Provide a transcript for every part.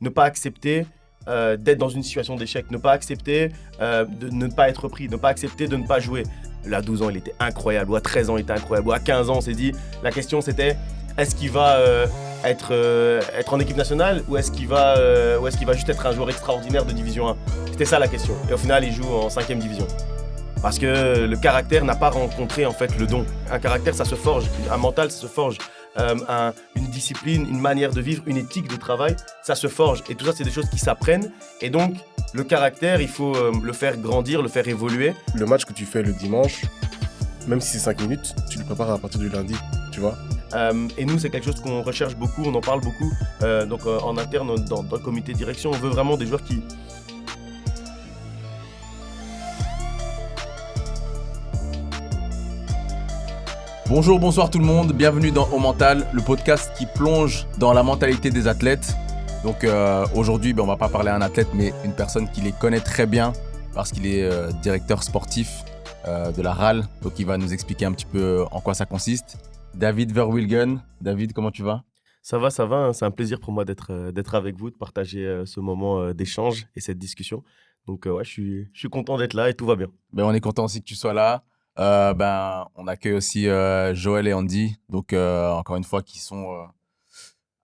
ne pas accepter d'être dans une situation d'échec, ne pas accepter de ne pas être pris, ne pas accepter de ne pas jouer. Là, à 12 ans, il était incroyable, ou à 13 ans, il était incroyable, ou à 15 ans, on s'est dit, la question c'était, est-ce qu'il va être en équipe nationale ou est-ce qu'il va juste être un joueur extraordinaire de Division 1? C'était ça la question. Et au final, il joue en 5e division. Parce que le caractère n'a pas rencontré en fait le don. Un caractère, ça se forge. Un mental, ça se forge. Une discipline, une manière de vivre, une éthique de travail, ça se forge. Et tout ça, c'est des choses qui s'apprennent. Et donc, le caractère, il faut le faire grandir, le faire évoluer. Le match que tu fais le dimanche, même si c'est 5 minutes, tu le prépares à partir du lundi, tu vois. Et nous, c'est quelque chose qu'on recherche beaucoup, on en parle beaucoup. En interne, dans le comité de direction, on veut vraiment des joueurs qui... Bonjour, bonsoir tout le monde, bienvenue dans Au Mental, le podcast qui plonge dans la mentalité des athlètes. Donc aujourd'hui, on va pas parler à un athlète, mais une personne qui les connaît très bien parce qu'il est directeur sportif de la RAL. Donc il va nous expliquer un petit peu en quoi ça consiste. David Verwilgen. David, comment tu vas ? Ça va, hein. C'est un plaisir pour moi d'être avec vous, de partager ce moment d'échange et cette discussion. Donc ouais, je suis content d'être là et tout va bien. On est content aussi que tu sois là. On accueille aussi Joël et Andy, donc encore une fois qui sont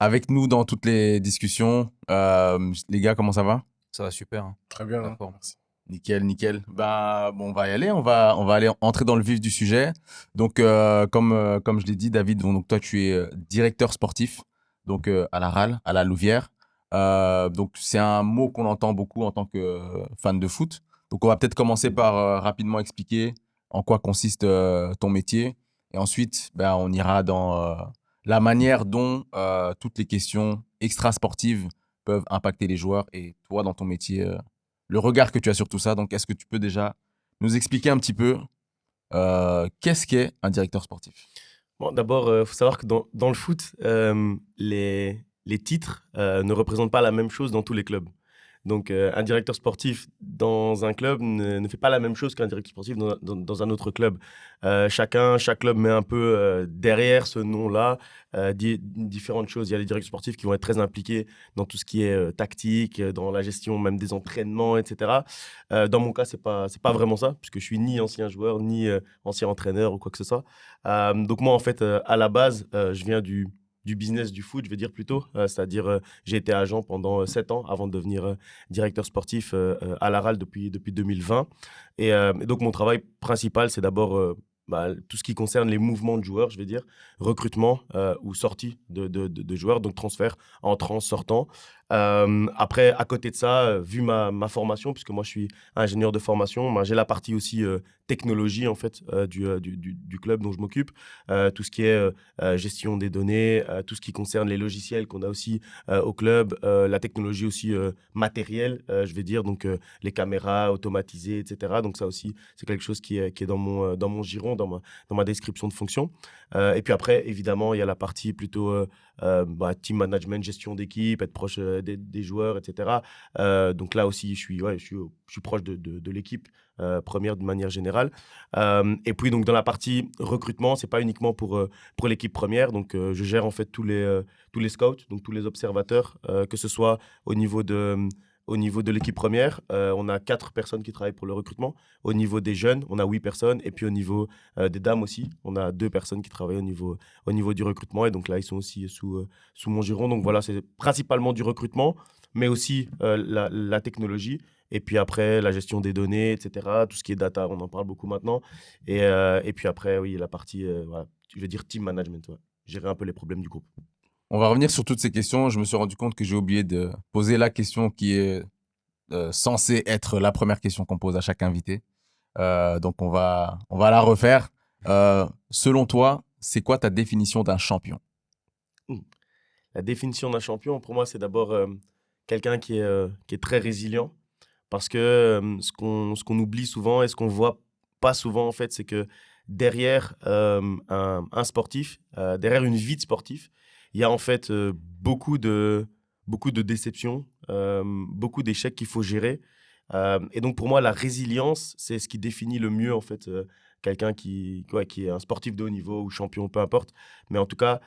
avec nous dans toutes les discussions. Les gars, comment ça va ? Ça va super. Hein. Très bien, D'accord. merci. Nickel. On va y aller. On va aller entrer dans le vif du sujet. Donc, comme je l'ai dit, David, donc toi, tu es directeur sportif, donc à la RAL, à la Louvière. Donc, c'est un mot qu'on entend beaucoup en tant que fan de foot. Donc, on va peut-être commencer par rapidement expliquer en quoi consiste ton métier. Et ensuite, on ira dans la manière dont toutes les questions extra-sportives peuvent impacter les joueurs et toi, dans ton métier, le regard que tu as sur tout ça. Donc, est-ce que tu peux déjà nous expliquer un petit peu qu'est-ce qu'est un directeur sportif ? Bon, d'abord, il faut savoir que dans le foot, les titres ne représentent pas la même chose dans tous les clubs. Donc, un directeur sportif dans un club ne fait pas la même chose qu'un directeur sportif dans un autre club. Chaque club met un peu derrière ce nom-là différentes choses. Il y a les directeurs sportifs qui vont être très impliqués dans tout ce qui est tactique, dans la gestion même des entraînements, etc. Dans mon cas, c'est pas vraiment ça, puisque je suis ni ancien joueur, ni ancien entraîneur ou quoi que ce soit. Donc moi, en fait, à la base, je viens du business du foot, je vais dire plutôt. C'est-à-dire, j'ai été agent pendant 7 ans avant de devenir directeur sportif à la RAL depuis 2020. Et donc, mon travail principal, c'est d'abord tout ce qui concerne les mouvements de joueurs, je vais dire, recrutement ou sortie de joueurs, donc transfert, entrant, sortant. Après, à côté de ça, vu ma formation, puisque moi, je suis ingénieur de formation, j'ai la partie aussi technologie, en fait, du club dont je m'occupe. Tout ce qui est gestion des données, tout ce qui concerne les logiciels qu'on a aussi au club, la technologie aussi matérielle, je vais dire, donc les caméras automatisées, etc. Donc ça aussi, c'est quelque chose qui est dans mon giron, dans ma description de fonction. Et puis après, évidemment, il y a la partie plutôt team management, gestion d'équipe, être proche des joueurs, etc. Donc là aussi, je suis proche de l'équipe première de manière générale. Et puis donc dans la partie recrutement, c'est pas uniquement pour l'équipe première. Donc je gère en fait tous les scouts, donc tous les observateurs, que ce soit au niveau de l'équipe première, on a 4 personnes qui travaillent pour le recrutement. Au niveau des jeunes, on a 8 personnes. Et puis au niveau des dames aussi, on a 2 personnes qui travaillent au niveau du recrutement. Et donc là, ils sont aussi sous mon giron. Donc voilà, c'est principalement du recrutement, mais aussi la technologie. Et puis après, la gestion des données, etc. Tout ce qui est data, on en parle beaucoup maintenant. Et puis après, oui, la partie, je veux dire team management, ouais. Gérer un peu les problèmes du groupe. On va revenir sur toutes ces questions. Je me suis rendu compte que j'ai oublié de poser la question qui est censée être la première question qu'on pose à chaque invité. Donc, on va la refaire. Selon toi, c'est quoi ta définition d'un champion ? La définition d'un champion, pour moi, c'est d'abord quelqu'un qui est très résilient. Parce que ce qu'on oublie souvent et ce qu'on voit pas souvent, en fait, c'est que derrière un sportif, derrière une vie de sportif, il y a en fait beaucoup de déceptions, beaucoup d'échecs qu'il faut gérer. Et donc, pour moi, la résilience, c'est ce qui définit le mieux, en fait, quelqu'un qui est un sportif de haut niveau ou champion, peu importe. Mais en tout cas,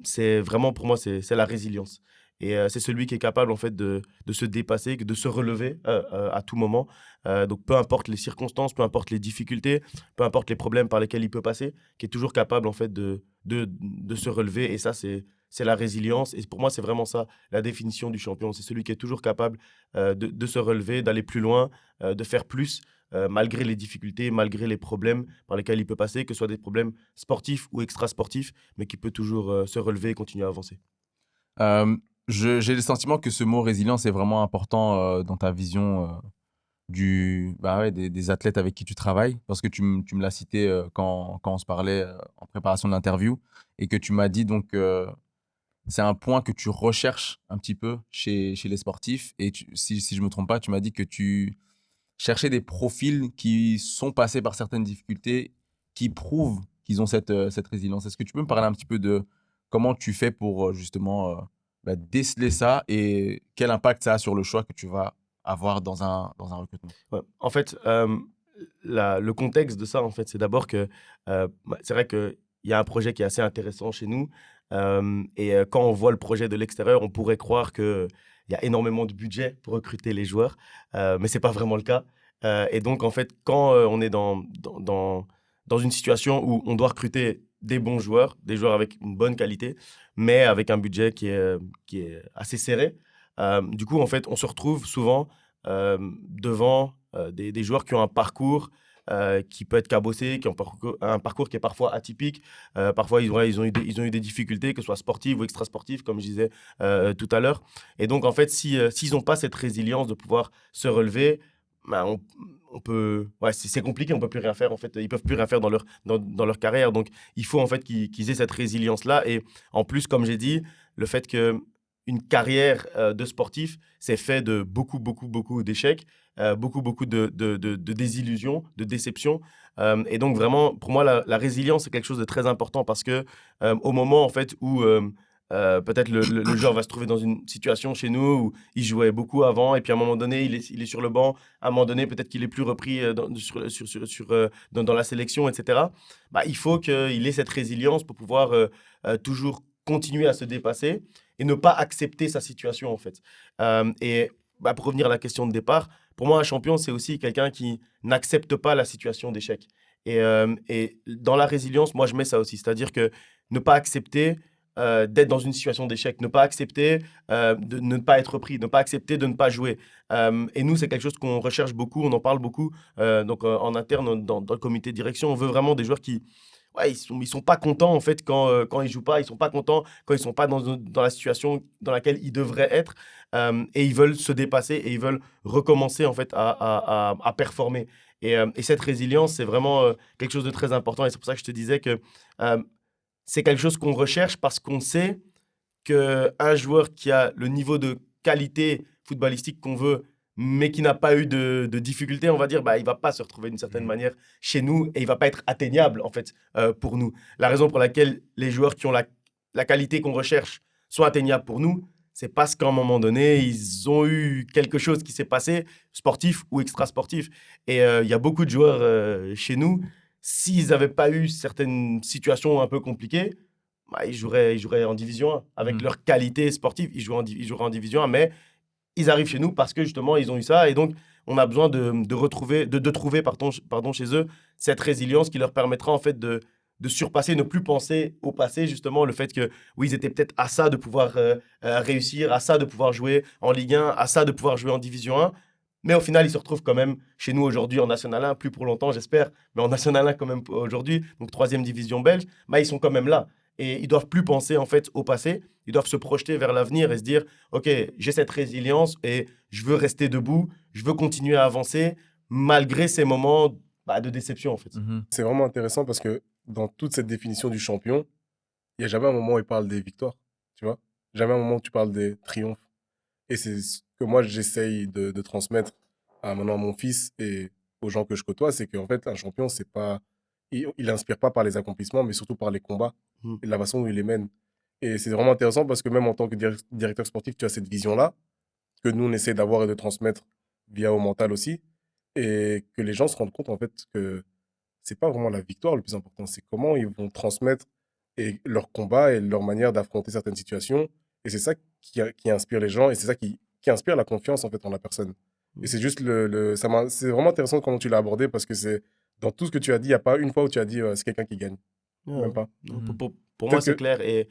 c'est vraiment, pour moi, c'est la résilience. Et c'est celui qui est capable, en fait, de se dépasser, de se relever à tout moment. Donc, peu importe les circonstances, peu importe les difficultés, peu importe les problèmes par lesquels il peut passer, qui est toujours capable, en fait, de se relever. Et ça, c'est la résilience. Et pour moi, c'est vraiment ça, la définition du champion. C'est celui qui est toujours capable de se relever, d'aller plus loin, de faire plus, malgré les difficultés, malgré les problèmes par lesquels il peut passer, que ce soit des problèmes sportifs ou extrasportifs, mais qui peut toujours se relever et continuer à avancer. Euh, j'ai le sentiment que ce mot résilience est vraiment important dans ta vision bah ouais, des athlètes avec qui tu travailles, parce que tu me l'as cité quand on se parlait en préparation de l'interview, et que tu m'as dit donc c'est un point que tu recherches un petit peu chez les sportifs. Et si je me trompe pas, tu m'as dit que tu cherchais des profils qui sont passés par certaines difficultés, qui prouvent qu'ils ont cette résilience. Est-ce que tu peux me parler un petit peu de comment tu fais pour justement bah, déceler ça et quel impact ça a sur le choix que tu vas avoir dans un recrutement? Ouais. En fait, le contexte de ça, en fait, c'est d'abord que c'est vrai qu'il y a un projet qui est assez intéressant chez nous. Et quand on voit le projet de l'extérieur, on pourrait croire qu'il y a énormément de budget pour recruter les joueurs, mais ce n'est pas vraiment le cas. Et donc, en fait, quand on est dans une situation où on doit recruter des bons joueurs, des joueurs avec une bonne qualité, mais avec un budget qui est assez serré, du coup, en fait, on se retrouve souvent devant des joueurs qui ont un parcours qui peut être cabossé, qui ont un parcours qui est parfois atypique. Parfois, ils ont eu des difficultés, que ce soit sportives ou extrasportives, comme je disais tout à l'heure. Et donc, en fait, s'ils n'ont pas cette résilience de pouvoir se relever, ben, on peut, ouais, c'est compliqué, on peut plus rien faire. En fait, ils peuvent plus rien faire dans leur carrière. Donc, il faut en fait qu'ils aient cette résilience-là. Et en plus, comme j'ai dit, le fait que une carrière de sportif, c'est fait de beaucoup, beaucoup, beaucoup d'échecs, beaucoup, beaucoup de désillusions, de déceptions. Et donc, vraiment, pour moi, la résilience, c'est quelque chose de très important parce que au moment, en fait, où peut-être le joueur va se trouver dans une situation chez nous où il jouait beaucoup avant et puis à un moment donné, il est sur le banc. À un moment donné, peut-être qu'il est plus repris dans la sélection, etc. Bah, il faut qu'il ait cette résilience pour pouvoir toujours continuer à se dépasser et ne pas accepter sa situation, en fait. Et bah, pour revenir à la question de départ, pour moi, un champion, c'est aussi quelqu'un qui n'accepte pas la situation d'échec. Et dans la résilience, moi, je mets ça aussi. C'est-à-dire que ne pas accepter d'être dans une situation d'échec, ne pas accepter de ne pas être pris, ne pas accepter de ne pas jouer. Et nous, c'est quelque chose qu'on recherche beaucoup, on en parle beaucoup. Donc, en interne, dans le comité de direction, on veut vraiment des joueurs qui, ouais, ils sont pas contents en fait quand ils jouent pas, ils sont pas contents quand ils sont pas dans la situation dans laquelle ils devraient être, et ils veulent se dépasser et ils veulent recommencer en fait à performer. Et cette résilience, c'est vraiment quelque chose de très important. Et c'est pour ça que je te disais que euh, c'est quelque chose qu'on recherche parce qu'on sait qu'un joueur qui a le niveau de qualité footballistique qu'on veut, mais qui n'a pas eu de difficultés, on va dire, bah, il va pas se retrouver d'une certaine manière chez nous et il va pas être atteignable, en fait, pour nous. La raison pour laquelle les joueurs qui ont la qualité qu'on recherche sont atteignables pour nous, c'est parce qu'à un moment donné, ils ont eu quelque chose qui s'est passé, sportif ou extra-sportif. Et il y a beaucoup de joueurs chez nous, s'ils n'avaient pas eu certaines situations un peu compliquées, bah, ils joueraient en Division 1. Avec leur qualité sportive, ils joueraient en Division 1. Mais ils arrivent chez nous parce que justement, ils ont eu ça. Et donc, on a besoin de trouver pardon, chez eux cette résilience qui leur permettra en fait de surpasser, ne plus penser au passé, justement, le fait que, oui, ils étaient peut-être à ça de pouvoir réussir, à ça de pouvoir jouer en Ligue 1, à ça de pouvoir jouer en Division 1. Mais au final, ils se retrouvent quand même chez nous aujourd'hui en National 1, plus pour longtemps, j'espère, mais en National 1 quand même aujourd'hui, donc troisième division belge, bah, ils sont quand même là. Et ils doivent plus penser en fait au passé, ils doivent se projeter vers l'avenir et se dire, OK, j'ai cette résilience et je veux rester debout, je veux continuer à avancer malgré ces moments bah, de déception en fait. Mhm. C'est vraiment intéressant parce que dans toute cette définition du champion, il n'y a jamais un moment où il parle des victoires, tu vois. Jamais un moment où tu parles des triomphes. Et c'est ce que moi, j'essaye de transmettre à maintenant à mon fils et aux gens que je côtoie, c'est qu'en fait, un champion, c'est pas... Il inspire pas par les accomplissements, mais surtout par les combats Mm. et la façon dont il les mène. Et c'est vraiment intéressant parce que même en tant que directeur sportif, tu as cette vision-là que nous, on essaie d'avoir et de transmettre via au mental aussi. Et que les gens se rendent compte, en fait, que c'est pas vraiment la victoire le plus important, c'est comment ils vont transmettre et leur combat et leur manière d'affronter certaines situations Et c'est ça qui inspire les gens et c'est ça qui inspire la confiance en fait en la personne. Et c'est juste c'est vraiment intéressant comment tu l'as abordé parce que c'est dans tout ce que tu as dit, il n'y a pas une fois où tu as dit c'est quelqu'un qui gagne. Même Non, pas. non, Mhm. pour moi, Peut-être c'est que. clair. Et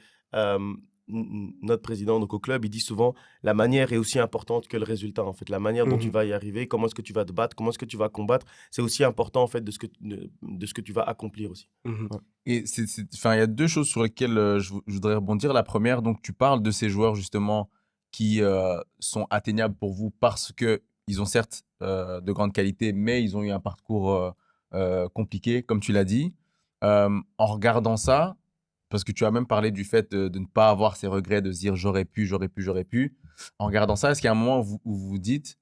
notre président, donc au club, il dit souvent la manière est aussi importante que le résultat. En fait, la manière dont tu Mhm. vas y arriver, comment est-ce que tu vas te battre, comment est-ce que tu vas combattre, c'est aussi important en fait de ce que tu vas accomplir aussi. Mhm. Ouais. Et enfin, il y a deux choses sur lesquelles je voudrais rebondir. La première, donc tu parles de ces joueurs justement qui sont atteignables pour vous parce que ils ont certes de grandes qualités, mais ils ont eu un parcours compliqué, comme tu l'as dit. En regardant ça, parce que tu as même parlé du fait de ne pas avoir ces regrets, de se dire j'aurais pu, j'aurais pu, j'aurais pu. En regardant ça, est-ce qu'il y a un moment où vous vous dites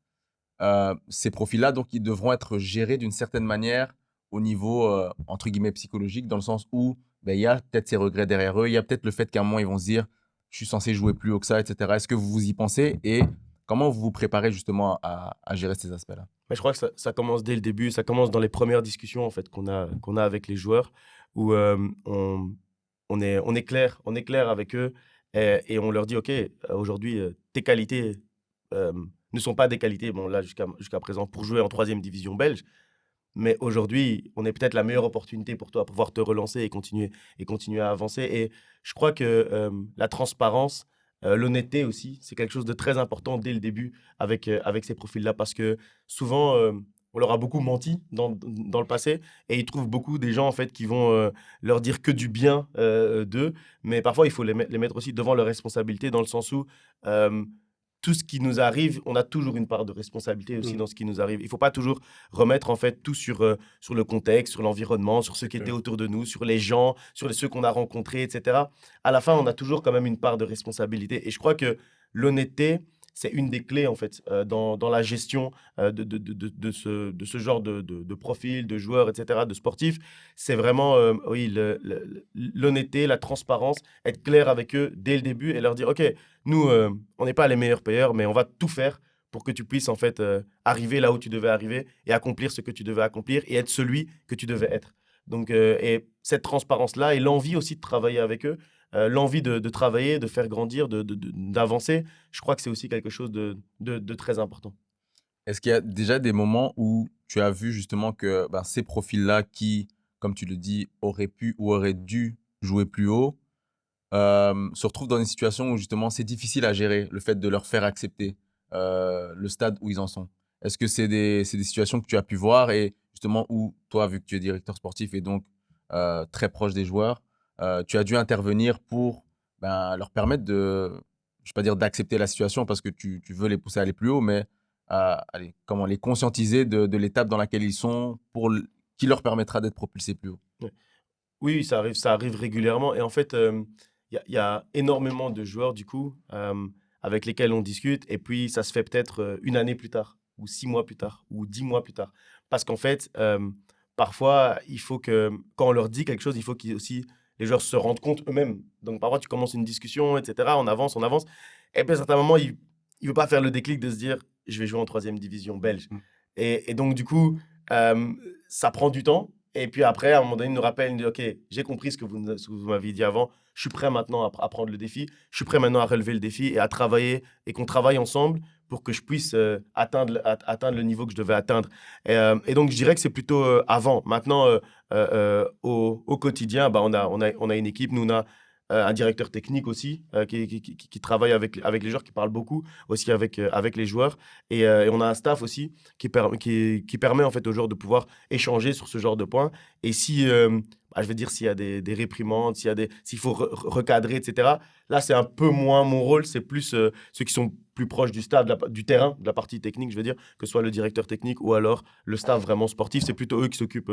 ces profils-là, donc ils devront être gérés d'une certaine manière au niveau, entre guillemets, psychologique, dans le sens où ben, il y a peut-être ces regrets derrière eux, il y a peut-être le fait qu'à un moment, ils vont se dire, je suis censé jouer plus haut que ça, etc. Est-ce que vous y pensez et comment vous vous préparez justement à gérer ces aspects-là? Mais je crois que ça commence dès le début, ça commence dans les premières discussions en fait qu'on a avec les joueurs où on est clair avec eux et on leur dit ok aujourd'hui tes qualités ne sont pas des qualités bon là jusqu'à présent pour jouer en troisième division belge mais aujourd'hui on est peut-être la meilleure opportunité pour toi pour pouvoir te relancer et continuer à avancer et je crois que la transparence l'honnêteté aussi c'est quelque chose de très important dès le début avec ces profils-là parce que souvent, on leur a beaucoup menti dans le passé et ils trouvent beaucoup des gens en fait qui vont, leur dire que du bien, d'eux. Mais parfois, il faut les mettre aussi devant leurs responsabilités dans le sens où, hem, tout ce qui nous arrive, on a toujours une part de responsabilité aussi Mhm. dans ce qui nous arrive. Il faut pas toujours remettre en fait tout sur le contexte, sur l'environnement, sur ceux C'est qui étaient clair. autour de nous, sur les gens, sur ceux qu'on a rencontrés et cetera. À la fin, on a toujours quand même une part de responsabilité et je crois que l'honnêteté, c'est une des clés en fait, dans la gestion, de ce genre de profil, de joueurs et cetera, de sportifs. C'est vraiment, oui, l'honnêteté, la transparence, être clair avec eux dès le début et leur dire: «OK, nous, on n'est pas les meilleurs payeurs, mais on va tout faire pour que tu puisses en fait, arriver là où tu devais arriver et accomplir ce que tu devais accomplir et être celui que tu devais être». Donc et cette transparence-là et l'envie aussi de travailler avec eux, l'envie de travailler, de faire grandir, d'avancer, je crois que c'est aussi quelque chose de très important. Est-ce qu'il y a déjà des moments où tu as vu justement que ben, ces profils-là qui, comme tu le dis, auraient pu ou auraient dû jouer plus haut, se retrouvent dans une situation où justement c'est difficile à gérer, le fait de leur faire accepter le stade où ils en sont. Est-ce que c'est des situations que tu as pu voir et justement où toi, vu que tu es directeur sportif et donc très proche des joueurs, tu as dû intervenir pour ben, leur permettre de, je ne vais pas dire d'accepter la situation parce que tu veux les pousser à aller plus haut, mais allez, comment les conscientiser de l'étape dans laquelle ils sont qui leur permettra d'être propulsés plus haut. Ouais. Oui, oui, ça arrive régulièrement et en fait, il y a énormément de joueurs du coup, avec lesquels on discute et puis ça se fait peut-être, 1 année plus tard ou 6 mois plus tard ou 10 mois plus tard. Parce qu'en fait, parfois, il faut que quand on leur dit quelque chose, il faut qu'ils aussi les joueurs se rendent compte eux-mêmes. Donc parfois, tu commences une discussion et cetera, on avance et puis à un certain moment, il veut pas faire le déclic de se dire: «Je vais jouer en troisième division belge» Mhm. et donc du coup, ça prend du temps et puis après, à un moment donné, il nous rappelle, il nous dit: «OK, j'ai compris ce que vous m'aviez dit avant. Je suis prêt maintenant à prendre le défi. Je suis prêt maintenant à relever le défi et à travailler et qu'on travaille ensemble pour que je puisse, atteindre le niveau que je devais atteindre» et donc je dirais que c'est plutôt, avant. Maintenant, au quotidien, bah, on a une équipe. Nous, on a, un directeur technique aussi, qui travaille avec les joueurs, qui parle beaucoup aussi avec les joueurs et on a un staff aussi qui permet en fait aux joueurs de pouvoir échanger sur ce genre de points. Et si, bah, je veux dire, s'il y a des réprimandes, s'il faut recadrer, etc., là, c'est un peu moins mon rôle. C'est plus ceux qui sont plus proches du stade, du terrain, de la partie technique, je veux dire, que ce soit le directeur technique ou alors le staff vraiment sportif. C'est plutôt eux qui s'occupent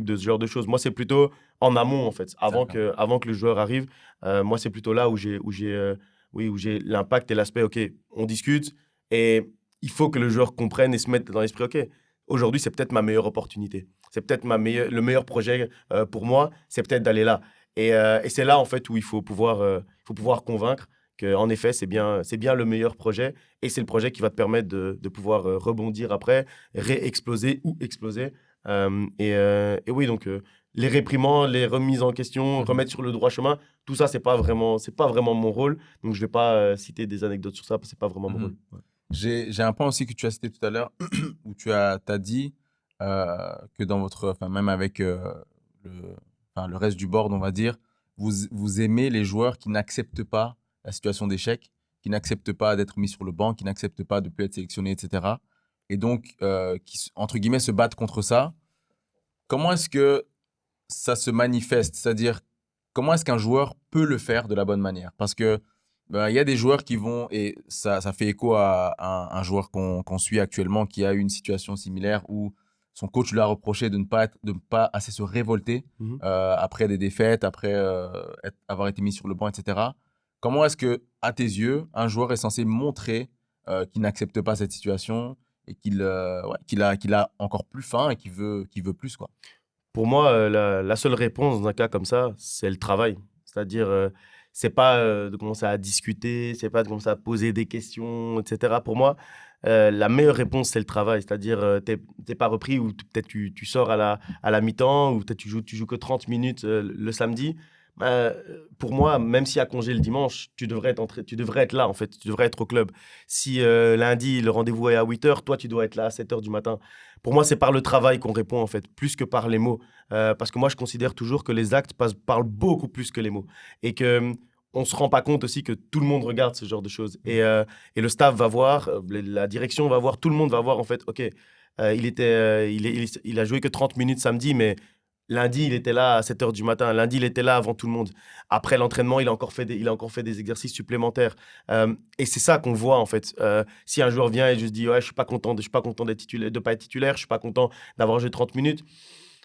de ce genre de choses. Moi, c'est plutôt en amont, en fait, D'accord. avant que le joueur arrive. Moi, c'est plutôt là oui, où j'ai l'impact et l'aspect, OK, on discute et il faut que le joueur comprenne et se mette dans l'esprit, OK, aujourd'hui, c'est peut-être ma meilleure opportunité. C'est peut-être le meilleur projet pour moi, c'est peut-être d'aller là. Et c'est là, en fait, où il faut pouvoir convaincre qu'en effet, c'est bien le meilleur projet et c'est le projet qui va te permettre de pouvoir rebondir après, réexploser ou exploser Et oui, donc les réprimandes, les remises en question, remettre sur le droit chemin, tout ça, c'est pas vraiment mon rôle. Donc je vais pas citer des anecdotes sur ça, parce que c'est pas vraiment mon rôle. Ouais. J'ai un point aussi que tu as cité tout à l'heure, où tu as dit que dans votre, enfin même avec le reste du board, on va dire, vous aimez les joueurs qui n'acceptent pas la situation d'échec, qui n'acceptent pas d'être mis sur le banc, qui n'acceptent pas de ne plus être sélectionnés, etc. Et donc, qui, entre guillemets, se battent contre ça. Comment est-ce que ça se manifeste? C'est-à-dire, comment est-ce qu'un joueur peut le faire de la bonne manière? Parce que il y a des joueurs qui vont, et ça fait écho à un joueur qu'on suit actuellement qui a eu une situation similaire où son coach lui a reproché de ne pas assez se révolter Mhm. après des défaites, après avoir été mis sur le banc, etc. Comment est-ce que, à tes yeux, un joueur est censé montrer qu'il n'accepte pas cette situation et qu'il a encore plus faim et qu'il veut plus, quoi? Pour moi, la seule réponse dans un cas comme ça, c'est le travail. C'est-à-dire, c'est pas de commencer à discuter, c'est pas de commencer à poser des questions, etc. Pour moi, la meilleure réponse, c'est le travail. C'est-à-dire, t'es pas repris ou peut-être tu sors à la mi-temps ou peut-être tu joues que 30 minutes le samedi. Pour moi, même s'il y a congé le dimanche, tu devrais être là, en fait. Tu devrais être au club. Si lundi, le rendez-vous est à 8h, toi, tu dois être là à 7h du matin. Pour moi, c'est par le travail qu'on répond, en fait, plus que par les mots. Parce que moi, je considère toujours que les actes parlent beaucoup plus que les mots. Et que on se rend pas compte aussi que tout le monde regarde ce genre de choses. Et le staff va voir, la direction va voir, tout le monde va voir, en fait, OK, il a joué que 30 minutes samedi, mais lundi, il était là à 7h du matin. Lundi, il était là avant tout le monde. Après l'entraînement, il a encore fait des exercices supplémentaires. Et c'est ça qu'on voit, en fait. Si un joueur vient et juste dit, ouais, je suis pas content d'être titulaire, de pas être titulaire, je suis pas content d'avoir joué 30 minutes.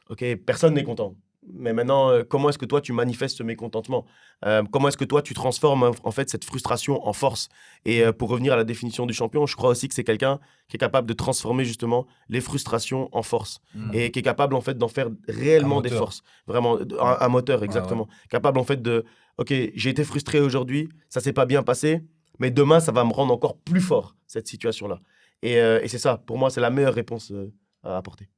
OK, personne n'est content. Mais maintenant, comment est-ce que toi, tu manifestes ce mécontentement? Comment est-ce que toi, tu transformes en fait cette frustration en force? Et pour revenir à la définition du champion, je crois aussi que c'est quelqu'un qui est capable de transformer justement les frustrations en force. Et qui est capable en fait d'en faire réellement des moteur. forces. Vraiment, un moteur, Ouais, exactement. Capable en fait de, OK, j'ai été frustré aujourd'hui, ça s'est pas bien passé, mais demain, ça va me rendre encore plus fort, cette situation-là. Et c'est ça, pour moi, c'est la meilleure réponse à apporter.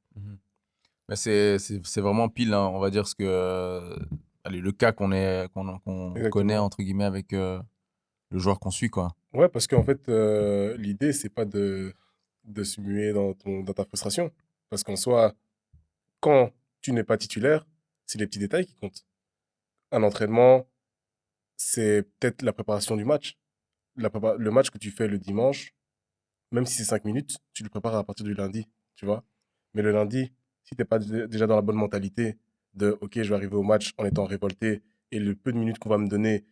Mais c'est vraiment pile, hein, on va dire, ce que, allez, le cas qu'on connaît, Exactement. entre guillemets, avec le joueur qu'on suit, quoi. Ouais, parce qu'en fait, l'idée, c'est pas de se muer dans ta frustration. Parce qu'en soi, quand tu n'es pas titulaire, c'est les petits détails qui comptent. Un entraînement, c'est peut-être la préparation du match. Le match que tu fais le dimanche, même si c'est 5 minutes, tu le prépares à partir du lundi, tu vois. Mais le lundi, si tu n'es pas déjà dans la bonne mentalité de OK, je vais arriver au match en étant révolté et le peu de minutes qu'on va me donner,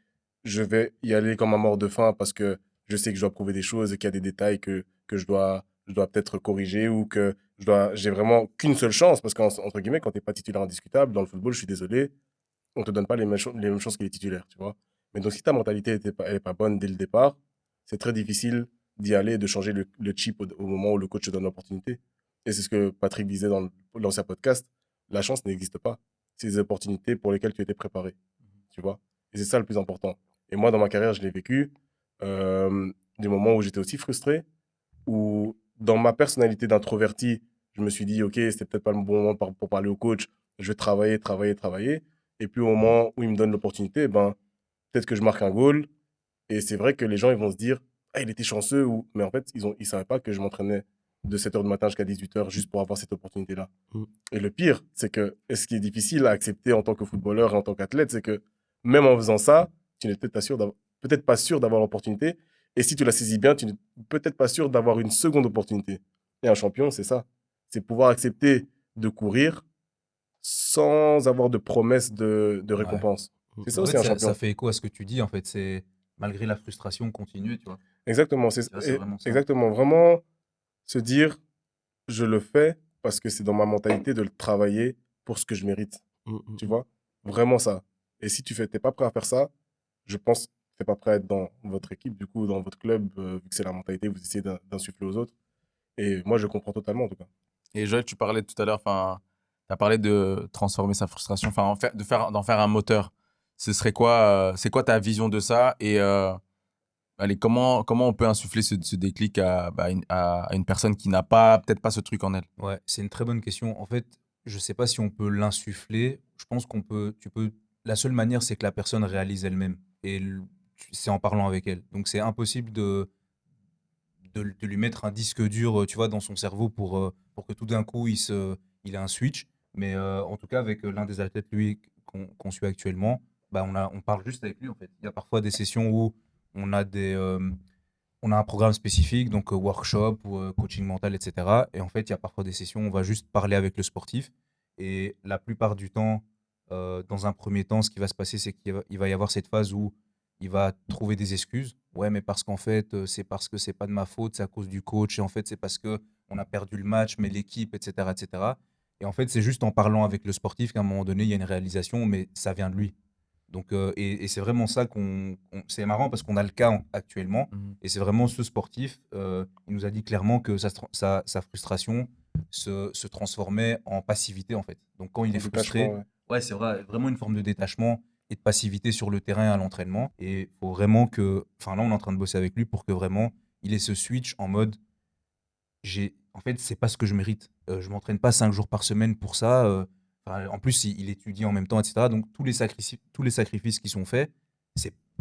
je vais y aller comme un mort de faim parce que je sais que je dois prouver des choses et qu'il y a des détails que je dois peut-être corriger ou que j'ai vraiment qu'une seule chance parce qu'entre guillemets, quand tu n'es pas titulaire indiscutable, dans le football, je suis désolé, on te donne pas les mêmes chances que les titulaires, tu vois. Mais donc, si ta mentalité n'est pas bonne dès le départ, c'est très difficile d'y aller et de changer le chip au moment où le coach te donne l'opportunité. Et c'est ce que Patrick disait dans l'ancien podcast. La chance n'existe pas. C'est des opportunités pour lesquelles tu étais préparé, tu vois. Et c'est ça le plus important. Et moi, dans ma carrière, je l'ai vécu des moments où j'étais aussi frustré, où dans ma personnalité d'introverti, je me suis dit, OK, c'était peut-être pas le bon moment pour parler au coach. Je vais travailler, travailler, travailler. Et puis au moment où il me donne l'opportunité, ben, peut-être que je marque un goal. Et c'est vrai que les gens ils vont se dire, ah, il était chanceux. Mais en fait, ils savaient pas que je m'entraînais de 7h du matin jusqu'à 18h juste pour avoir cette opportunité-là. Mm. Et le pire, c'est que et ce qui est difficile à accepter en tant que footballeur et en tant qu'athlète, c'est que même en faisant ça, tu n'es peut-être pas sûr d'avoir l'opportunité. Et si tu la saisis bien, tu n'es peut-être pas sûr d'avoir une seconde opportunité. Et un champion, c'est ça. C'est pouvoir accepter de courir sans avoir de promesse de Ouais. récompense. Mm. C'est ça En aussi fait, un ça champion. fait écho à ce que tu dis. En fait, c'est malgré la frustration continue, tu vois. Exactement. Tu vois, c'est vraiment ça. Exactement. Vraiment se dire, je le fais parce que c'est dans ma mentalité de le travailler pour ce que je mérite. Mm, Tu mm. vois? Vraiment ça. Et si t'es pas prêt à faire ça, je pense que t'es pas prêt à être dans votre équipe, du coup, dans votre club, vu que c'est la mentalité, vous essayez d'insuffler aux autres. Et moi, je comprends totalement, en tout cas. Et Joël, tu parlais tout à l'heure, enfin, tu as parlé de transformer sa frustration, enfin, d'en faire un moteur. Ce serait quoi, c'est quoi ta vision de ça? Et allez, comment on peut insuffler ce déclic à une personne qui n'a peut-être pas ce truc en elle? Ouais, c'est une très bonne question. En fait, je sais pas si on peut l'insuffler. Je pense la seule manière, c'est que la personne réalise elle-même et c'est en parlant avec elle. Donc, c'est impossible de lui mettre un disque dur, tu vois, dans son cerveau pour que tout d'un coup, il ait un switch. Mais en tout cas, avec l'un des athlètes, lui, qu'on suit actuellement, bah, on parle juste avec lui, en fait. Il y a parfois des sessions où on a on a un programme spécifique, donc workshop ou coaching mental, etc. Et en fait, il y a parfois des sessions où on va juste parler avec le sportif. Et la plupart du temps, dans un premier temps, ce qui va se passer, c'est qu'il va y avoir cette phase où il va trouver des excuses. Ouais, mais parce qu'en fait, c'est parce que c'est pas de ma faute, c'est à cause du coach. Et en fait, c'est parce que on a perdu le match, mais l'équipe, etc., etc. Et cetera. Et en fait, c'est juste en parlant avec le sportif qu'à un moment donné, il y a une réalisation, mais ça vient de lui. Donc, et c'est vraiment ça c'est marrant parce qu'on a le cas actuellement. Mhm. Et c'est vraiment ce sportif, il nous a dit clairement que sa frustration se transformait en passivité, en fait. Donc, quand il est frustré, Détachement, ouais. ouais, c'est vrai, vraiment une forme de détachement et de passivité sur le terrain à l'entraînement. Et il faut vraiment enfin là, on est en train de bosser avec lui pour que vraiment il ait ce switch en mode, en fait, c'est pas ce que je mérite. Je m'entraîne pas 5 jours par semaine pour ça. Enfin, en plus, il étudie en même temps, etc. Donc, tous les sacrifices qui sont faits,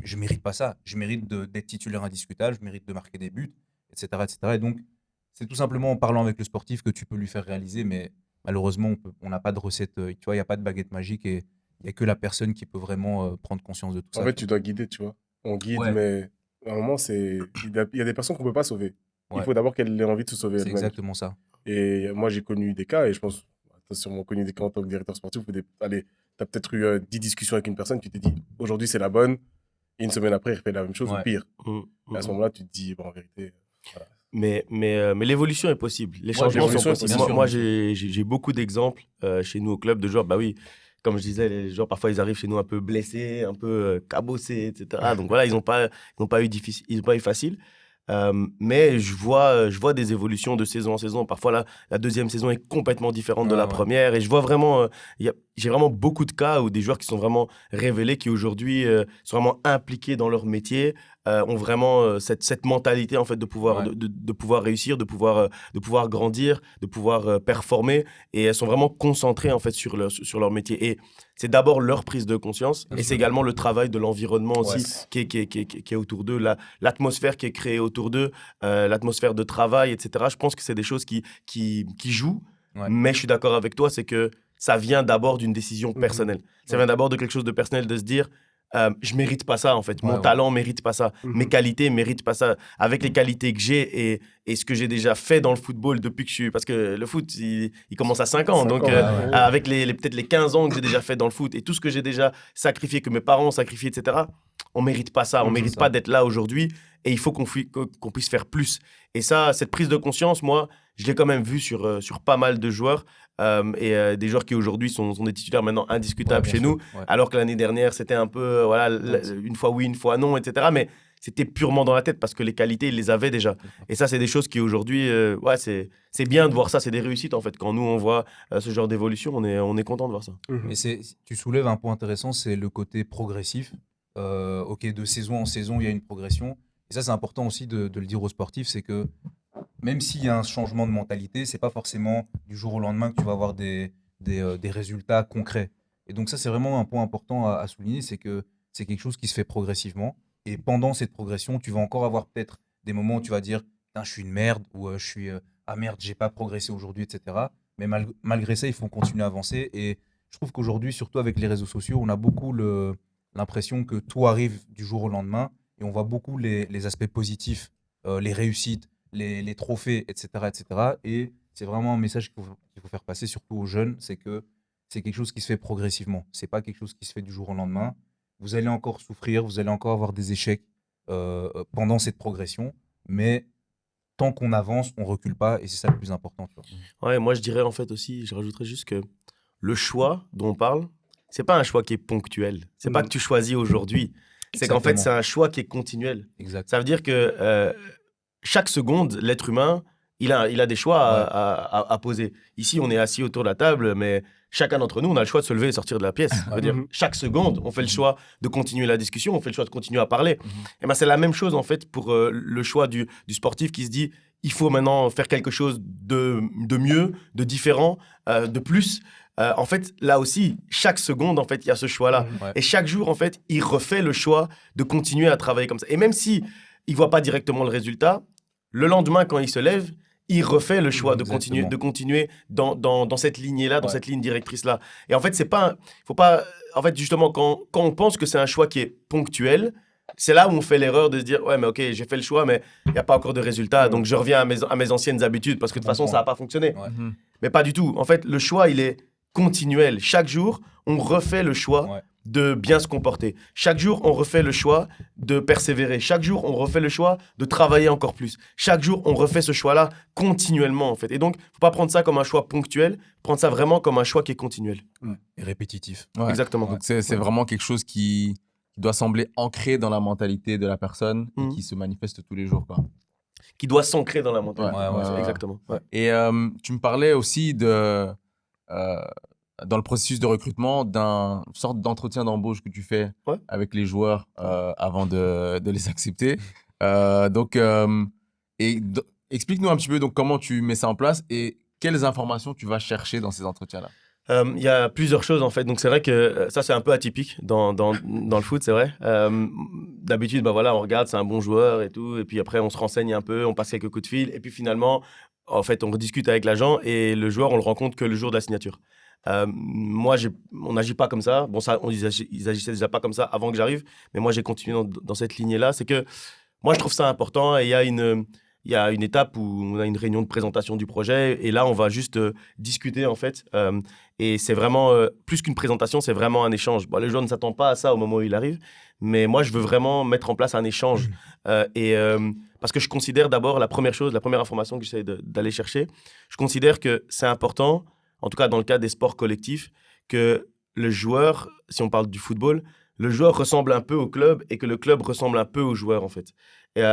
je mérite pas ça. Je mérite d'être titulaire indiscutable, je mérite de marquer des buts, etc., etc. Et donc, c'est tout simplement en parlant avec le sportif que tu peux lui faire réaliser, mais malheureusement, on n'a pas de recette, tu vois, il n'y a pas de baguette magique et il n'y a que la personne qui peut vraiment prendre conscience de tout En ça. fait, Tu tu dois guider, tu vois. On guide, vois. Ouais, mais à un moment, il y a des personnes qu'on peut pas sauver. Il ouais, faut d'abord qu'elle ait envie de se sauver c'est elle-même. exactement ça. Et moi, j'ai connu des cas, et je pense, tu as sûrement connu des cas en tant que directeur sportif, où allez, tu as peut-être eu 10 discussions avec une personne, tu t'es dit, aujourd'hui c'est la bonne, et une semaine après, il refait la même chose, ou Ouais, pire. Mm, Et à mm, ce mm. moment-là, tu te dis, bon, en vérité, voilà. Mais l'évolution est possible. Les ouais, bien changements sûr, sont L'évolution est possibles. bien possible. Moi, sûr, bien sûr. j'ai beaucoup d'exemples chez nous au club de joueurs. Bah oui, comme je disais, les joueurs, parfois, ils arrivent chez nous un peu blessés, un peu cabossés, etc. Donc voilà, ils n'ont pas eu difficile, ils ont pas eu facile. Mais je vois des évolutions de saison en saison. Parfois, la deuxième saison est complètement différente de Ouais, la ouais. première. Et je vois vraiment, j'ai vraiment beaucoup de cas où des joueurs qui sont vraiment révélés, qui aujourd'hui sont vraiment impliqués dans leur métier, ont vraiment cette mentalité en fait Ouais. de pouvoir réussir, de pouvoir grandir, de pouvoir performer. Et elles sont vraiment concentrées en fait sur leur métier. Et c'est d'abord leur prise de conscience Bien et c'est sûr. également le travail de l'environnement Ouais. aussi qui est autour d'eux, l'atmosphère qui est créée autour d'eux, l'atmosphère de travail, etc. Je pense que c'est des choses qui jouent, Ouais. mais je suis d'accord avec toi, c'est que ça vient d'abord d'une décision Mhm. personnelle. Ça Ouais. vient d'abord de quelque chose de personnel, de se dire, je mérite pas ça en fait, mon Ouais, ouais. talent mérite pas ça, mes Mhm. qualités méritent pas ça. Avec les qualités que j'ai et ce que j'ai déjà fait dans le football depuis que je suis... Parce que le foot, il commence à 5 ans, 5 donc ans, Ouais, ouais. ouais. avec peut-être les 15 ans que j'ai déjà fait dans le foot et tout ce que j'ai déjà sacrifié, que mes parents ont sacrifié, etc., on mérite pas ça, on Mhm. mérite ça. pas d'être là aujourd'hui et il faut qu'on puisse faire plus. Et ça, cette prise de conscience, moi, je l'ai quand même vu sur pas mal de joueurs des joueurs qui aujourd'hui sont des titulaires maintenant Ouais, indiscutables bien chez sûr. nous, Ouais. alors que l'année dernière, c'était un peu, voilà, une fois oui, une fois non, etc. Mais c'était purement dans la tête parce que les qualités, ils les avaient déjà. Et ça, c'est des choses qui aujourd'hui, ouais, c'est bien de voir ça, c'est des réussites en fait. Quand nous, on voit ce genre d'évolution, on est content de voir ça. Mhm. Mais tu soulèves un point intéressant, c'est le côté progressif. Ok, de saison en saison, il y a une progression. Et ça, c'est important aussi de le dire aux sportifs, c'est que même s'il y a un changement de mentalité, c'est pas forcément du jour au lendemain que tu vas avoir des résultats concrets. Et donc ça, c'est vraiment un point important à souligner, c'est que c'est quelque chose qui se fait progressivement. Et pendant cette progression, tu vas encore avoir peut-être des moments où tu vas dire, putain, je suis une merde, ou ah merde, j'ai pas progressé aujourd'hui, etc. Mais malgré ça, il faut continuer à avancer. Et je trouve qu'aujourd'hui, surtout avec les réseaux sociaux, on a beaucoup l'impression que tout arrive du jour au lendemain et on voit beaucoup les aspects positifs, les réussites, les trophées, etc., etc. Et c'est vraiment un message qu'il faut faire passer, surtout aux jeunes, c'est que c'est quelque chose qui se fait progressivement. C'est pas quelque chose qui se fait du jour au lendemain. Vous allez encore souffrir, vous allez encore avoir des échecs pendant cette progression, mais tant qu'on avance, on recule pas et c'est ça le plus important. Tu vois. Ouais, moi, je dirais en fait aussi, je rajouterais juste que le choix dont on parle, c'est pas un choix qui est ponctuel. C'est pas que Mhm. tu choisis aujourd'hui. C'est qu'en fait, Exactement. c'est un choix qui est continuel. Exact. Ça veut dire que chaque seconde, l'être humain, il a des choix à poser. Ici, on est assis autour de la table, mais chacun d'entre nous, on a le choix de se lever et sortir de la pièce. Je veux dire, chaque seconde, on fait le choix de continuer la discussion, on fait le choix de continuer à parler. Et ben, c'est la même chose, en fait, pour le choix du sportif qui se dit, il faut maintenant faire quelque chose de mieux, de différent, de plus. En fait, là aussi, chaque seconde, en fait, il y a ce choix-là. Ouais. Et chaque jour, en fait, il refait le choix de continuer à travailler comme ça. Et même si il voit pas directement le résultat, le lendemain, quand il se lève, il refait le choix de continuer dans cette lignée-là, dans cette ligne directrice-là. Et en fait, faut pas. En fait, justement, quand on pense que c'est un choix qui est ponctuel, c'est là où on fait l'erreur de se dire, ouais, mais ok, j'ai fait le choix, mais il n'y a pas encore de résultat, donc je reviens à mes anciennes habitudes, parce que de toute façon, ça n'a pas fonctionné. Ouais. Mais pas du tout. En fait, le choix, il est continuel. Chaque jour, on refait le choix de bien se comporter. Chaque jour, on refait le choix de persévérer. Chaque jour, on refait le choix de travailler encore plus. Chaque jour, on refait ce choix-là continuellement, en fait. Et donc, faut pas prendre ça comme un choix ponctuel, prendre ça vraiment comme un choix qui est continuel. Et répétitif. Ouais. Exactement. Donc c'est vraiment quelque chose qui doit sembler ancré dans la mentalité de la personne et Mhm. qui se manifeste tous les jours, quoi. Qui doit s'ancrer dans la mentalité. Ouais. Exactement. Ouais. Et tu me parlais aussi dans le processus de recrutement d'une sorte d'entretien d'embauche que tu fais avec les joueurs avant de les accepter. Explique-nous un petit peu donc, comment tu mets ça en place et quelles informations tu vas chercher dans ces entretiens-là. Il y a plusieurs choses en fait, donc c'est vrai que ça c'est un peu atypique dans le foot, c'est vrai. D'habitude, bah voilà, on regarde, c'est un bon joueur et tout, et puis après on se renseigne un peu, on passe quelques coups de fil, et puis finalement, en fait, on rediscute avec l'agent et le joueur, on le rencontre que le jour de la signature. Moi, on n'agit pas comme ça. Bon, ça, ils agissaient déjà pas comme ça avant que j'arrive, mais moi j'ai continué dans cette lignée-là. C'est que moi je trouve ça important et il y a une étape où on a une réunion de présentation du projet et là, on va juste discuter en fait. Et c'est vraiment, plus qu'une présentation, c'est vraiment un échange. Bon, le joueur ne s'attend pas à ça au moment où il arrive, mais moi, je veux vraiment mettre en place un échange. Parce que je considère d'abord, la première information que j'essaie d'aller chercher, je considère que c'est important, en tout cas dans le cas des sports collectifs, que le joueur, si on parle du football, le joueur ressemble un peu au club et que le club ressemble un peu au joueur en fait.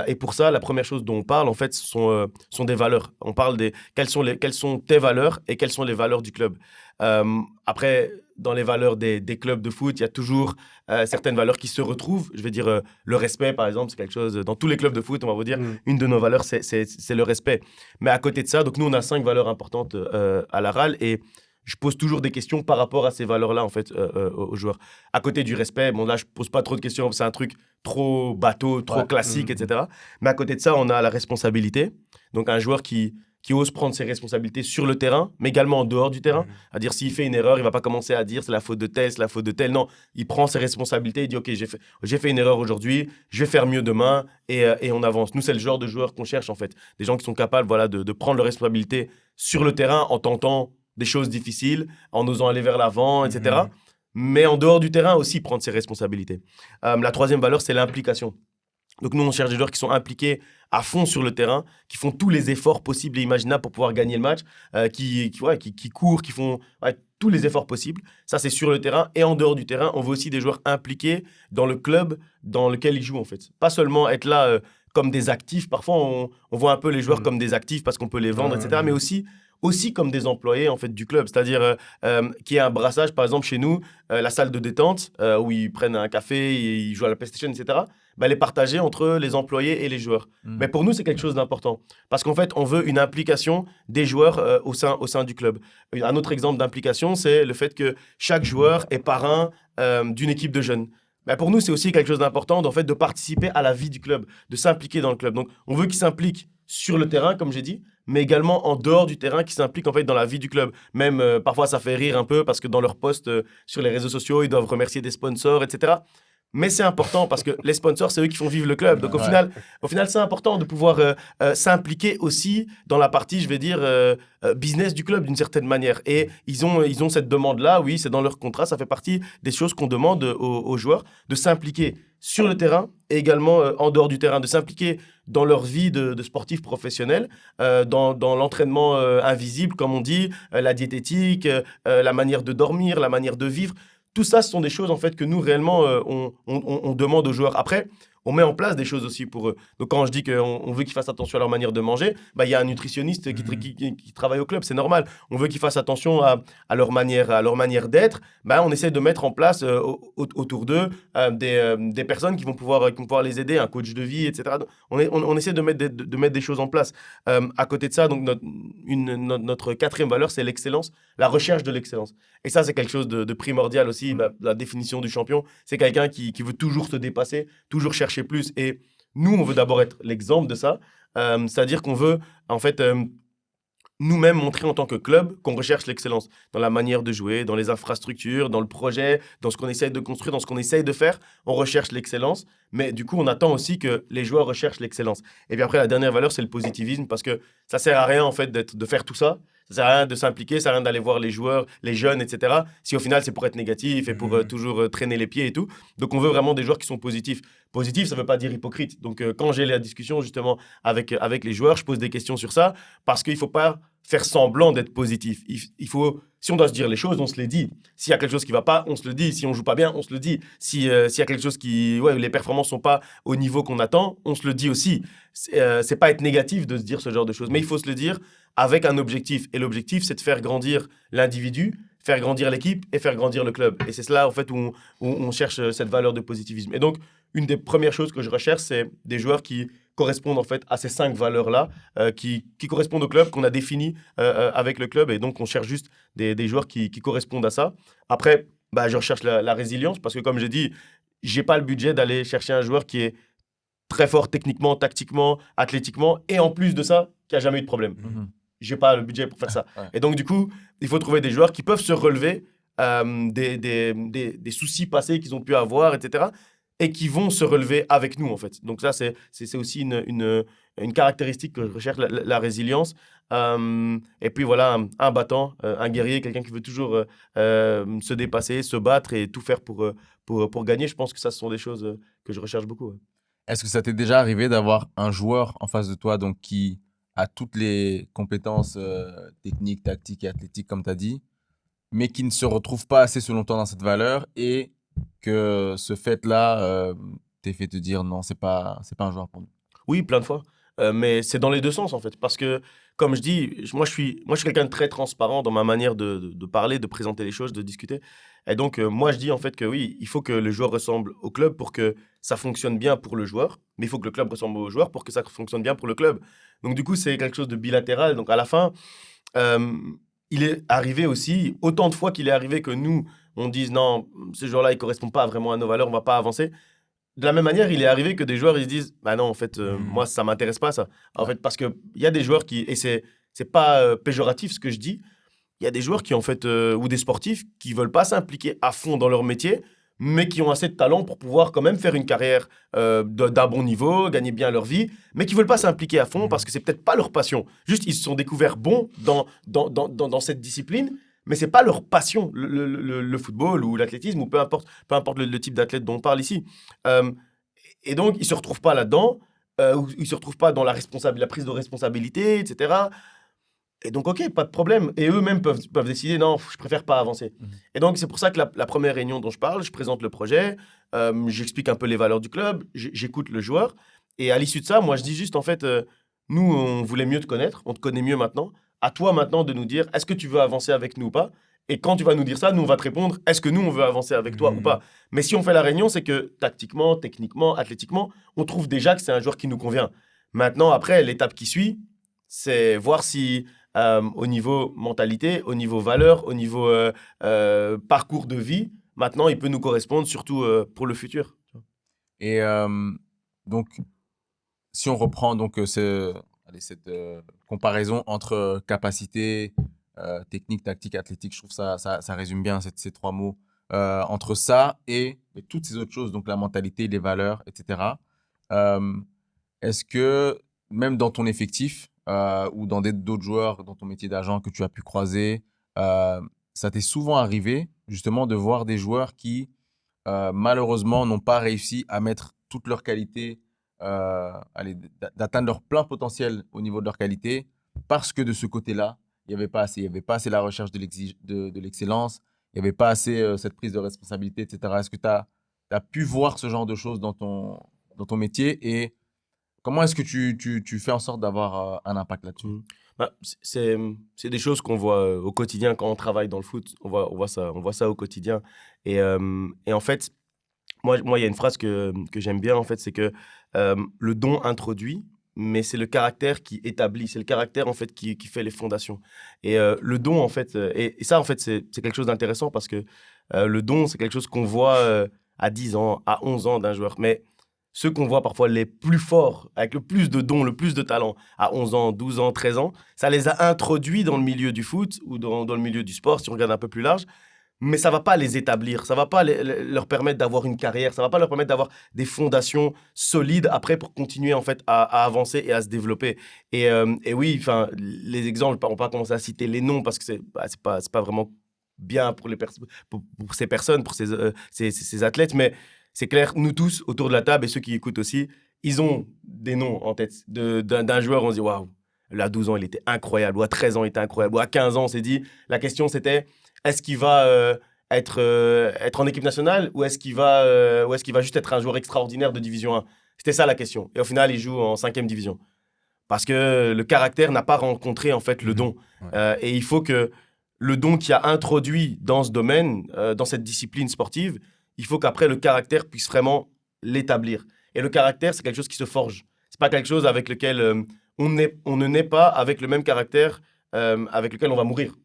Et pour ça, la première chose dont on parle, en fait, sont des valeurs. On parle quelles sont tes valeurs et quelles sont les valeurs du club. Après, dans les valeurs des clubs de foot, il y a toujours certaines valeurs qui se retrouvent. Je vais dire, le respect, par exemple, c'est quelque chose, dans tous les clubs de foot, on va vous dire, une de nos valeurs, c'est le respect. Mais à côté de ça, donc nous, on a 5 valeurs importantes à la RAL et je pose toujours des questions par rapport à ces valeurs-là, en fait, aux joueurs. À côté du respect, bon, là, je pose pas trop de questions, c'est un truc trop bateau, trop classique, etc. Mais à côté de ça, on a la responsabilité. Donc, un joueur qui ose prendre ses responsabilités sur le terrain, mais également en dehors du terrain. À dire, s'il fait une erreur, il va pas commencer à dire c'est la faute de tel, c'est la faute de tel. Non, il prend ses responsabilités, il dit, OK, j'ai fait une erreur aujourd'hui, je vais faire mieux demain, et on avance. Nous, c'est le genre de joueurs qu'on cherche, en fait. Des gens qui sont capables, voilà, de prendre leurs responsabilités sur le terrain en tentant des choses difficiles, en osant aller vers l'avant, etc. Mais en dehors du terrain aussi, prendre ses responsabilités. La troisième valeur, c'est l'implication. Donc nous, on cherche des joueurs qui sont impliqués à fond sur le terrain, qui font tous les efforts possibles et imaginables pour pouvoir gagner le match, qui courent, qui font tous les efforts possibles. Ça, c'est sur le terrain. Et en dehors du terrain, on veut aussi des joueurs impliqués dans le club dans lequel ils jouent, en fait. Pas seulement être là comme des actifs. Parfois, on voit un peu les joueurs comme des actifs parce qu'on peut les vendre, etc. Mais aussi comme des employés en fait du club, c'est-à-dire qu'il y a un brassage, par exemple chez nous, la salle de détente où ils prennent un café, ils jouent à la PlayStation, etc. Elle est partagée entre les employés et les joueurs. Mais pour nous, c'est quelque chose d'important parce qu'en fait, on veut une implication des joueurs au sein du club. Un autre exemple d'implication, c'est le fait que chaque joueur est parrain d'une équipe de jeunes. Pour nous, c'est aussi quelque chose d'important en fait, de participer à la vie du club, de s'impliquer dans le club. Donc, on veut qu'ils s'impliquent sur le terrain, comme j'ai dit, mais également en dehors du terrain, qui s'impliquent en fait dans la vie du club. Même parfois, ça fait rire un peu parce que dans leurs posts sur les réseaux sociaux, ils doivent remercier des sponsors, etc. Mais c'est important parce que les sponsors, c'est eux qui font vivre le club. Donc au final, c'est important de pouvoir s'impliquer aussi dans la partie, je vais dire, business du club d'une certaine manière. Et ils ont cette demande-là, oui, c'est dans leur contrat, ça fait partie des choses qu'on demande aux joueurs, de s'impliquer sur le terrain et également en dehors du terrain, de s'impliquer dans leur vie de sportifs professionnels, dans l'entraînement invisible, comme on dit, la diététique, la manière de dormir, la manière de vivre. Tout ça, ce sont des choses en fait que nous, réellement, on demande aux joueurs. Après, on met en place des choses aussi pour eux. Donc quand je dis qu'on veut qu'ils fassent attention à leur manière de manger, bah, il y a un nutritionniste qui travaille au club, c'est normal. On veut qu'ils fassent attention à leur manière d'être. Bah, on essaie de mettre en place autour d'eux des personnes qui vont pouvoir les aider, un coach de vie, etc. On essaie de mettre des choses en place. À côté de ça, donc notre quatrième valeur, c'est l'excellence, la recherche de l'excellence. Et ça, c'est quelque chose de primordial aussi. La définition du champion, c'est quelqu'un qui veut toujours se dépasser, toujours chercher plus. Et nous, on veut d'abord être l'exemple de ça. C'est-à-dire qu'on veut, en fait, nous-mêmes montrer en tant que club qu'on recherche l'excellence dans la manière de jouer, dans les infrastructures, dans le projet, dans ce qu'on essaye de construire, dans ce qu'on essaye de faire. On recherche l'excellence, mais du coup, on attend aussi que les joueurs recherchent l'excellence. Et puis après, la dernière valeur, c'est le positivisme, parce que ça sert à rien, en fait, de faire tout ça. Ça sert à rien de s'impliquer, ça sert à rien d'aller voir les joueurs, les jeunes, etc. Si au final, c'est pour être négatif et pour toujours traîner les pieds et tout. Donc, on veut vraiment des joueurs qui sont positifs. Positif, ça ne veut pas dire hypocrite. Donc, quand j'ai la discussion, justement, avec les joueurs, je pose des questions sur ça, parce qu'il ne faut pas faire semblant d'être positif. Il faut, si on doit se dire les choses, on se les dit. S'il y a quelque chose qui ne va pas, on se le dit. Si on ne joue pas bien, on se le dit. S'il y a quelque chose les performances ne sont pas au niveau qu'on attend, on se le dit aussi. C'est pas être négatif de se dire ce genre de choses, mais il faut se le dire avec un objectif. Et l'objectif, c'est de faire grandir l'individu, faire grandir l'équipe et faire grandir le club. Et c'est cela, en fait, où on cherche cette valeur de positivisme. Et donc, une des premières choses que je recherche, c'est des joueurs qui correspondent en fait à ces 5 valeurs-là, qui correspondent au club, qu'on a défini avec le club. Et donc, on cherche juste des joueurs qui correspondent à ça. Après, je recherche la résilience, parce que comme j'ai dit, j'ai pas le budget d'aller chercher un joueur qui est très fort techniquement, tactiquement, athlétiquement, et en plus de ça, qui a jamais eu de problème. J'ai pas le budget pour faire ça. Ouais. Et donc, du coup, il faut trouver des joueurs qui peuvent se relever des soucis passés qu'ils ont pu avoir, etc., et qui vont se relever avec nous, en fait. Donc ça, c'est aussi une caractéristique que je recherche, la résilience. Et puis voilà, un battant, un guerrier, quelqu'un qui veut toujours se dépasser, se battre et tout faire pour gagner. Je pense que ça, ce sont des choses que je recherche beaucoup. Ouais. Est-ce que ça t'est déjà arrivé d'avoir un joueur en face de toi donc, qui a toutes les compétences techniques, tactiques et athlétiques, comme tu as dit, mais qui ne se retrouve pas assez selon toi dans cette valeur et que ce fait-là t'ait fait te dire non, c'est pas un joueur pour nous? Oui, plein de fois. Mais c'est dans les deux sens, en fait. Parce que, comme je dis, moi, je suis quelqu'un de très transparent dans ma manière de parler, de présenter les choses, de discuter. Et donc, moi, je dis, en fait, que oui, il faut que le joueur ressemble au club pour que ça fonctionne bien pour le joueur. Mais il faut que le club ressemble au joueur pour que ça fonctionne bien pour le club. Donc, du coup, c'est quelque chose de bilatéral. Donc, à la fin, il est arrivé aussi, autant de fois qu'il est arrivé que nous, on dise non, ce joueur-là, il ne correspond pas vraiment à nos valeurs, on ne va pas avancer. De la même manière, il est arrivé que des joueurs ils se disent bah non, en fait, moi, ça m'intéresse pas, ça. En fait, parce qu'il y a des joueurs qui, et c'est pas péjoratif ce que je dis, il y a des joueurs qui, en fait, ou des sportifs qui veulent pas s'impliquer à fond dans leur métier, mais qui ont assez de talent pour pouvoir quand même faire une carrière d'un bon niveau, gagner bien leur vie, mais qui veulent pas s'impliquer à fond parce que c'est peut-être pas leur passion. Juste, ils se sont découverts bons dans cette discipline, mais c'est pas leur passion, le football ou l'athlétisme, ou peu importe le type d'athlète dont on parle ici. Euh, et donc, ils se retrouvent pas là-dedans, ou ils se retrouvent pas dans la prise de responsabilité, etc. Et donc, ok, pas de problème. Et eux-mêmes peuvent décider, non, je préfère pas avancer. Et donc, c'est pour ça que la première réunion dont je parle, je présente le projet, j'explique un peu les valeurs du club, j'écoute le joueur. Et à l'issue de ça, moi, je dis juste, en fait, nous, on voulait mieux te connaître, on te connaît mieux maintenant. À toi maintenant de nous dire, est-ce que tu veux avancer avec nous ou pas? Et quand tu vas nous dire ça, nous, on va te répondre, est-ce que nous, on veut avancer avec toi ou pas? Mais si on fait la réunion, c'est que tactiquement, techniquement, athlétiquement, on trouve déjà que c'est un joueur qui nous convient. Maintenant, après, l'étape qui suit, c'est voir si au niveau mentalité, au niveau valeur, au niveau parcours de vie, maintenant, il peut nous correspondre, surtout pour le futur. Et donc, si on reprend donc, cette comparaison entre capacité, technique, tactique, athlétique, je trouve ça résume bien ces 3 mots. Entre ça et toutes ces autres choses, donc la mentalité, les valeurs, etc. Est-ce que, même dans ton effectif ou dans d'autres joueurs, dans ton métier d'agent que tu as pu croiser, ça t'est souvent arrivé justement de voir des joueurs qui, malheureusement, n'ont pas réussi à mettre toutes leurs qualités, d'atteindre leur plein potentiel au niveau de leur qualité, parce que de ce côté-là, il n'y avait pas assez. Il n'y avait pas assez la recherche de l'excellence, il n'y avait pas assez cette prise de responsabilité, etc. Est-ce que tu as pu voir ce genre de choses dans dans ton métier et comment est-ce que tu fais en sorte d'avoir un impact là-dessus? Bah, c'est des choses qu'on voit au quotidien quand on travaille dans le foot. On voit ça au quotidien. Et en fait, il y a une phrase que j'aime bien, en fait, c'est que le don introduit, mais c'est le caractère qui établit. C'est le caractère, en fait, qui fait les fondations. Et le don, en fait, et ça, en fait, c'est quelque chose d'intéressant parce que le don, c'est quelque chose qu'on voit à 10 ans, à 11 ans d'un joueur. Mais ceux qu'on voit parfois les plus forts, avec le plus de dons, le plus de talent, à 11 ans, 12 ans, 13 ans, ça les a introduits dans le milieu du foot ou dans le milieu du sport, si on regarde un peu plus large. Mais ça va pas les établir, ça va pas leur permettre d'avoir une carrière, ça va pas leur permettre d'avoir des fondations solides après pour continuer en fait à avancer et à se développer. Et oui, enfin, les exemples, on va pas commencer à citer les noms parce que c'est pas vraiment bien pour pour ces personnes, pour ces athlètes, mais c'est clair, nous tous autour de la table et ceux qui écoutent aussi, ils ont des noms en tête d'un joueur, on se dit waouh, là à 12 ans il était incroyable, ou à 13 ans il était incroyable, ou à 15 ans on s'est dit, la question c'était est-ce qu'il va être en équipe nationale ou est-ce qu'il va juste être un joueur extraordinaire de Division 1? C'était ça la question. Et au final, il joue en 5e division. Parce que le caractère n'a pas rencontré en fait le don. Ouais. Et il faut que le don qui a introduit dans ce domaine, dans cette discipline sportive, il faut qu'après le caractère puisse vraiment l'établir. Et le caractère, c'est quelque chose qui se forge. C'est pas quelque chose avec lequel on ne naît pas avec le même caractère avec lequel on va mourir.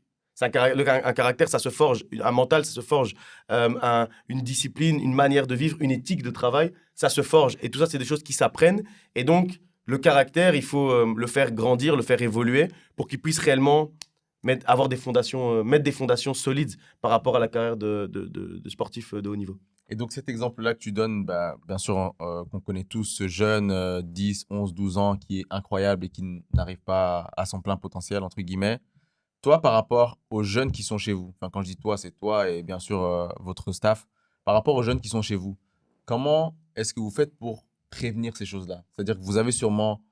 Un caractère, ça se forge. Un mental, ça se forge. Une discipline, une manière de vivre, une éthique de travail, ça se forge. Et tout ça, c'est des choses qui s'apprennent. Et donc, le caractère, il faut le faire grandir, le faire évoluer pour qu'il puisse réellement avoir des fondations, mettre des fondations solides par rapport à la carrière de sportif de haut niveau. Et donc cet exemple-là que tu donnes, bah, bien sûr, qu'on connaît tous, ce jeune 10, 11, 12 ans qui est incroyable et qui n'arrive pas à son plein potentiel, entre guillemets. Toi, par rapport aux jeunes qui sont chez vous, enfin, quand je dis toi, c'est toi et bien sûr votre staff, par rapport aux jeunes qui sont chez vous, comment est-ce que vous faites pour prévenir ces choses-là? C'est-à-dire que vous avez sûrement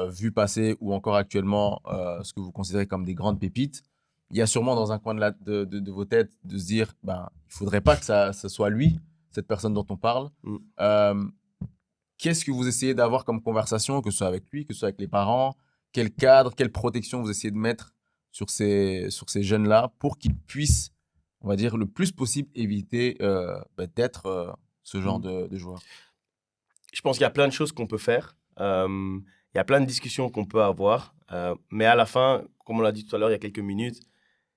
vu passer ou encore actuellement ce que vous considérez comme des grandes pépites. Il y a sûrement dans un coin de vos têtes de se dire, ben, il ne faudrait pas que ça soit lui, cette personne dont on parle. Mm. Qu'est-ce que vous essayez d'avoir comme conversation, que ce soit avec lui, que ce soit avec les parents? Quel cadre, quelle protection vous essayez de mettre sur ces jeunes-là pour qu'ils puissent, on va dire, le plus possible éviter d'être ce genre de joueur? Je pense qu'il y a plein de choses qu'on peut faire. Il y a plein de discussions qu'on peut avoir. Mais à la fin, comme on l'a dit tout à l'heure il y a quelques minutes,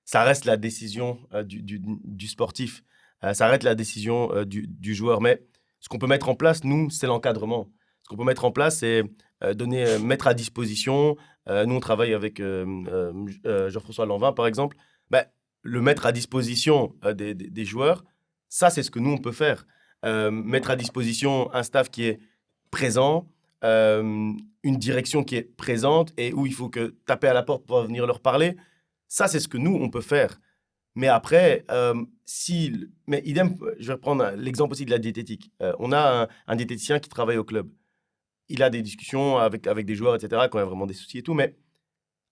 ça reste la décision du sportif. Ça reste la décision du joueur. Mais ce qu'on peut mettre en place, nous, c'est l'encadrement. Ce qu'on peut mettre en place, c'est mettre à disposition. Nous, on travaille avec Jean-François Lanvin, par exemple. Ben, le mettre à disposition des joueurs, ça, c'est ce que nous, on peut faire. Mettre à disposition un staff qui est présent, une direction qui est présente et où il faut que taper à la porte pour venir leur parler. Ça, c'est ce que nous, on peut faire. Mais après, mais idem, je vais reprendre l'exemple aussi de la diététique. On a un diététicien qui travaille au club. Il a des discussions avec des joueurs, etc., quand il y a vraiment des soucis et tout. Mais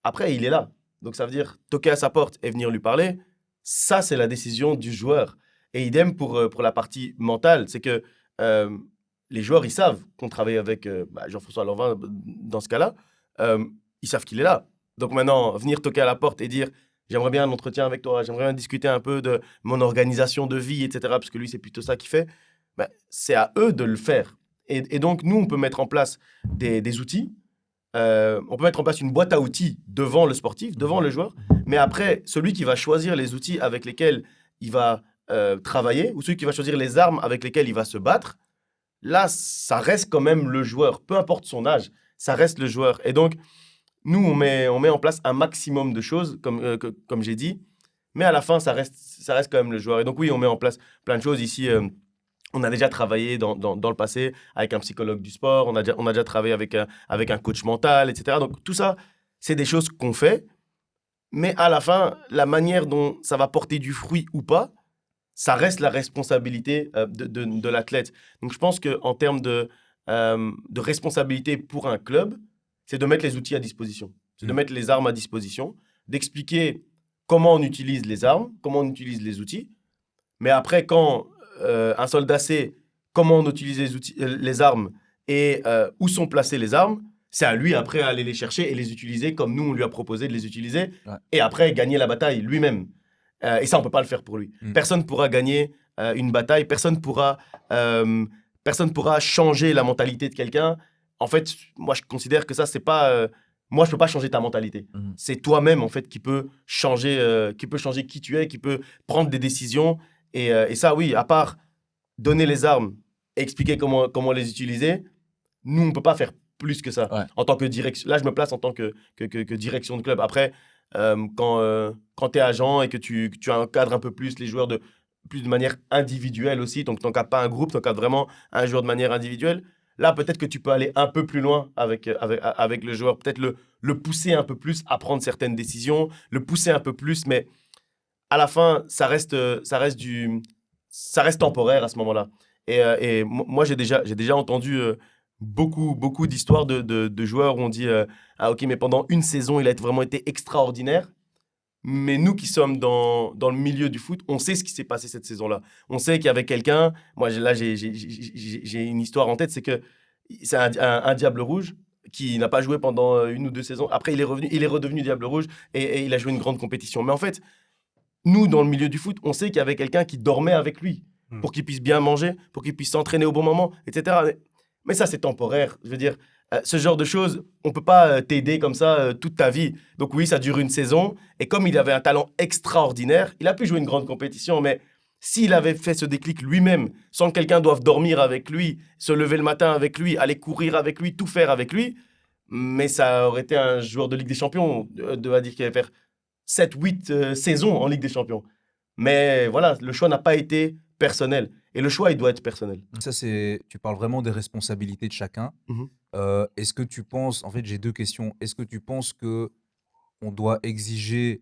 après, il est là. Donc, ça veut dire toquer à sa porte et venir lui parler. Ça, c'est la décision du joueur. Et idem pour la partie mentale. C'est que les joueurs, ils savent qu'on travaille avec Jean-François Lanvin dans ce cas-là. Ils savent qu'il est là. Donc maintenant, venir toquer à la porte et dire j'aimerais bien un entretien avec toi, j'aimerais bien discuter un peu de mon organisation de vie, etc., parce que lui, c'est plutôt ça qu'il fait, c'est à eux de le faire. Et donc, nous, on peut mettre en place des outils. On peut mettre en place une boîte à outils devant le sportif, devant le joueur. Mais après, celui qui va choisir les outils avec lesquels il va travailler, ou celui qui va choisir les armes avec lesquelles il va se battre, là, ça reste quand même le joueur. Peu importe son âge, ça reste le joueur. Et donc, nous, on met en place un maximum de choses, comme j'ai dit, mais à la fin, ça reste quand même le joueur. Et donc, oui, on met en place plein de choses ici. On a déjà travaillé dans le passé avec un psychologue du sport, on a déjà travaillé avec un coach mental, etc. Donc, tout ça, c'est des choses qu'on fait, mais à la fin, la manière dont ça va porter du fruit ou pas, ça reste la responsabilité de l'athlète. Donc, je pense qu'en termes de responsabilité pour un club, c'est de mettre les outils à disposition, c'est de mettre les armes à disposition, d'expliquer comment on utilise les armes, comment on utilise les outils. Mais après, quand un soldat sait comment on utilise les armes et où sont placées les armes, c'est à lui après à aller les chercher et les utiliser comme nous on lui a proposé de les utiliser, et après gagner la bataille lui-même. Et ça, on peut pas le faire pour lui. Personne pourra gagner une bataille, personne pourra changer la mentalité de quelqu'un. En fait, moi, je considère que ça, c'est pas... moi, je peux pas changer ta mentalité. C'est toi-même, en fait, qui peut changer qui tu es, qui peut prendre des décisions. Et ça, oui, à part donner les armes et expliquer comment les utiliser, nous, on peut pas faire plus que ça. Ouais. En tant que direction... Là, je me place en tant que direction de club. Après, quand tu es agent et que tu encadres un peu plus les joueurs plus de manière individuelle aussi, donc tu n'encadres pas un groupe, tu encadres vraiment un joueur de manière individuelle, là, peut-être que tu peux aller un peu plus loin avec le joueur, peut-être le pousser un peu plus à prendre certaines décisions, le pousser un peu plus, mais à la fin, ça reste temporaire à ce moment-là. Et moi, j'ai déjà entendu beaucoup d'histoires de joueurs où on dit ah ok, mais pendant une saison, il a vraiment été extraordinaire. Mais nous qui sommes dans le milieu du foot, on sait ce qui s'est passé cette saison-là. On sait qu'il y avait quelqu'un, moi là j'ai une histoire en tête, c'est que c'est un Diable Rouge qui n'a pas joué pendant 1 ou 2 saisons. Après, il est redevenu Diable Rouge et il a joué une grande compétition. Mais en fait, nous, dans le milieu du foot, on sait qu'il y avait quelqu'un qui dormait avec lui pour qu'il puisse bien manger, pour qu'il puisse s'entraîner au bon moment, etc. Mais ça, c'est temporaire. Je veux dire, ce genre de choses, on ne peut pas t'aider comme ça toute ta vie. Donc oui, ça dure une saison. Et comme il avait un talent extraordinaire, il a pu jouer une grande compétition. Mais s'il avait fait ce déclic lui-même, sans que quelqu'un doive dormir avec lui, se lever le matin avec lui, aller courir avec lui, tout faire avec lui, mais ça aurait été un joueur de Ligue des Champions, de dire qu'il allait faire 7-8 saisons en Ligue des Champions. Mais voilà, le choix n'a pas été personnel. Et le choix, il doit être personnel. Ça, tu parles vraiment des responsabilités de chacun. Est-ce que tu penses, en fait, j'ai 2 questions. Est-ce que tu penses que on doit exiger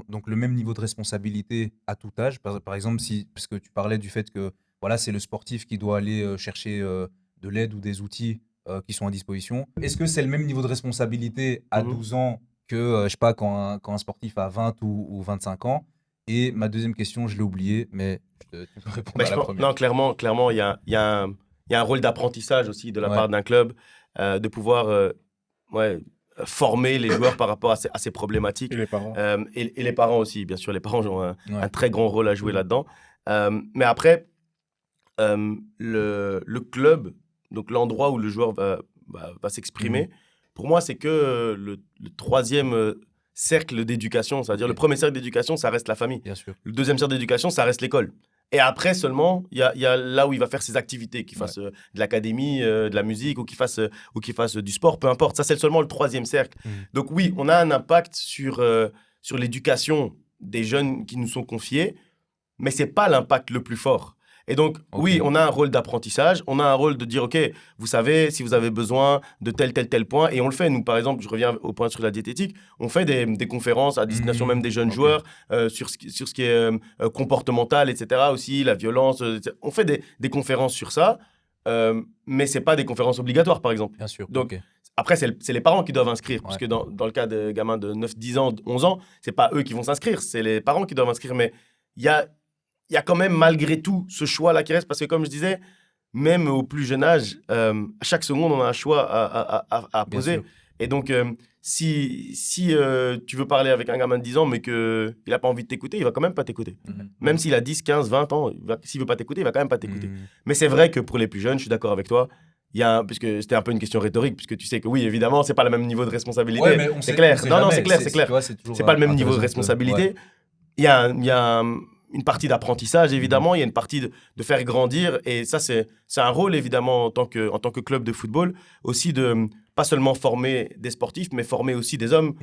donc le même niveau de responsabilité à tout âge? Par exemple, parce que tu parlais du fait que voilà, c'est le sportif qui doit aller chercher de l'aide ou des outils qui sont à disposition. Est-ce que c'est le même niveau de responsabilité à 12 ans que, je sais pas, quand un sportif a 20 ou 25 ans? Et ma deuxième question, je l'ai oubliée, mais tu peux répondre à la première. Non, clairement, il y a un rôle d'apprentissage aussi de la part d'un club, de pouvoir former les joueurs par rapport à ces problématiques. Et les parents. Et les parents aussi, bien sûr. Les parents ont un très grand rôle à jouer là-dedans. Mais après, le club, donc l'endroit où le joueur va s'exprimer, pour moi, c'est que le troisième cercle d'éducation. C'est-à-dire le premier cercle d'éducation, ça reste la famille. Bien sûr. Le deuxième cercle d'éducation, ça reste l'école. Et après seulement, il y a là où il va faire ses activités, qu'il fasse de l'académie, de la musique, ou qu'il fasse du sport, peu importe. Ça, c'est seulement le troisième cercle. Donc oui, on a un impact sur l'éducation des jeunes qui nous sont confiés, mais ce n'est pas l'impact le plus fort. Et donc, oui, on a un rôle d'apprentissage, on a un rôle de dire, OK, vous savez, si vous avez besoin de tel point, et on le fait. Nous, par exemple, je reviens au point sur la diététique, on fait des conférences à destination même des jeunes joueurs sur ce qui est comportemental, etc. aussi, la violence. On fait des conférences sur ça, mais ce n'est pas des conférences obligatoires, par exemple. Bien sûr. Donc, après, c'est les parents qui doivent inscrire, parce que dans le cas de gamins de 9, 10 ans, 11 ans, ce n'est pas eux qui vont s'inscrire, c'est les parents qui doivent inscrire. Mais il y a quand même, malgré tout, ce choix-là qui reste. Parce que, comme je disais, même au plus jeune âge, à chaque seconde, on a un choix à poser. Et donc, si tu veux parler avec un gamin de 10 ans, mais qu'il n'a pas envie de t'écouter, il ne va quand même pas t'écouter. Même s'il a 10, 15, 20 ans, s'il ne veut pas t'écouter, il ne va quand même pas t'écouter. Mais c'est vrai que pour les plus jeunes, je suis d'accord avec toi, puisque c'était un peu une question rhétorique, puisque tu sais que oui, évidemment, c'est pas le même niveau de responsabilité. Ouais, mais c'est clair. Non, c'est clair. C'est pas le même niveau de responsabilité. Il y a une partie d'apprentissage, évidemment. Il y a une partie de faire grandir. Et ça, c'est un rôle, évidemment, en tant que club de football, aussi de pas seulement former des sportifs, mais former aussi des hommes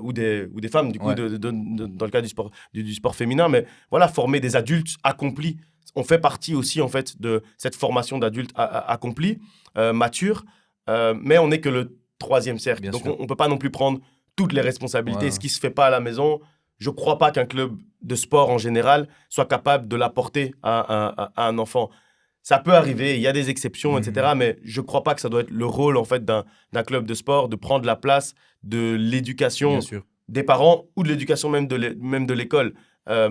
ou des femmes, du coup, dans le cas du sport féminin. Mais voilà, former des adultes accomplis. On fait partie aussi, en fait, de cette formation d'adultes accomplis, matures. Mais on n'est que le troisième cercle. Bien Donc, sûr. on ne peut pas non plus prendre toutes les responsabilités. Ce qui ne se fait pas à la maison, je ne crois pas qu'un club de sport en général soit capable de l'apporter à un enfant. Ça peut arriver, il y a des exceptions, etc. Mais je ne crois pas que ça doit être le rôle en fait, d'un club de sport de prendre la place de l'éducation des parents ou de l'éducation même de l'école.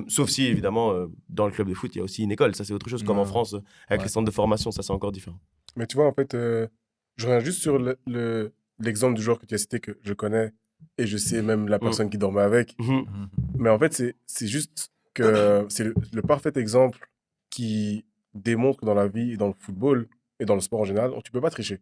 Sauf si, évidemment, dans le club de foot, il y a aussi une école. Ça, c'est autre chose, comme en France, avec les centres de formation. Ça, c'est encore différent. Mais tu vois, en fait, Je reviens juste sur l'exemple du joueur que tu as cité, que je connais, et je sais même la personne qui dormait avec. Mhm. Mais en fait, c'est juste que c'est le parfait exemple qui démontre que dans la vie, et dans le football et dans le sport en général, tu peux pas tricher.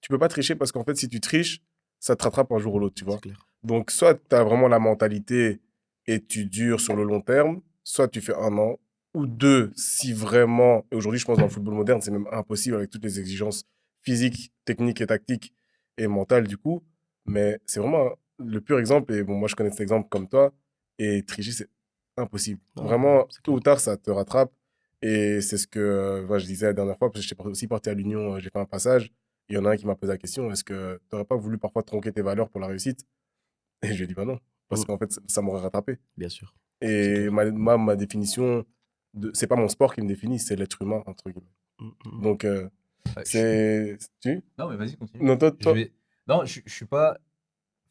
Tu peux pas tricher parce qu'en fait, si tu triches, ça te rattrape un jour ou l'autre, tu C'est vois. clair. Donc, soit tu as vraiment la mentalité et tu dures sur le long terme, soit tu fais 1 an ou 2 si vraiment, et aujourd'hui, je pense dans le football moderne, c'est même impossible avec toutes les exigences physiques, techniques et tactiques et mentales du coup. Mais c'est vraiment le pur exemple. Et bon, moi, je connais cet exemple comme toi. Et tricher, c'est impossible. Ah, Vraiment, c'est tôt clair. ou tard, ça te rattrape. Et c'est ce que je disais la dernière fois, parce que j'étais aussi parti à l'Union, j'ai fait un passage. Il y en a un qui m'a posé la question, est-ce que tu n'aurais pas voulu parfois tronquer tes valeurs pour la réussite? Et je lui ai dit, bah non, parce Mhm. qu'en fait, ça m'aurait rattrapé. Bien sûr. C'est Et clair. ma définition, c'est pas mon sport qui me définit, c'est l'être humain, entre guillemets. Mhm. Donc, Je suis- c'est. Tu? Non, mais vas-y, continue. Non, toi, Je vais... Non, je suis pas.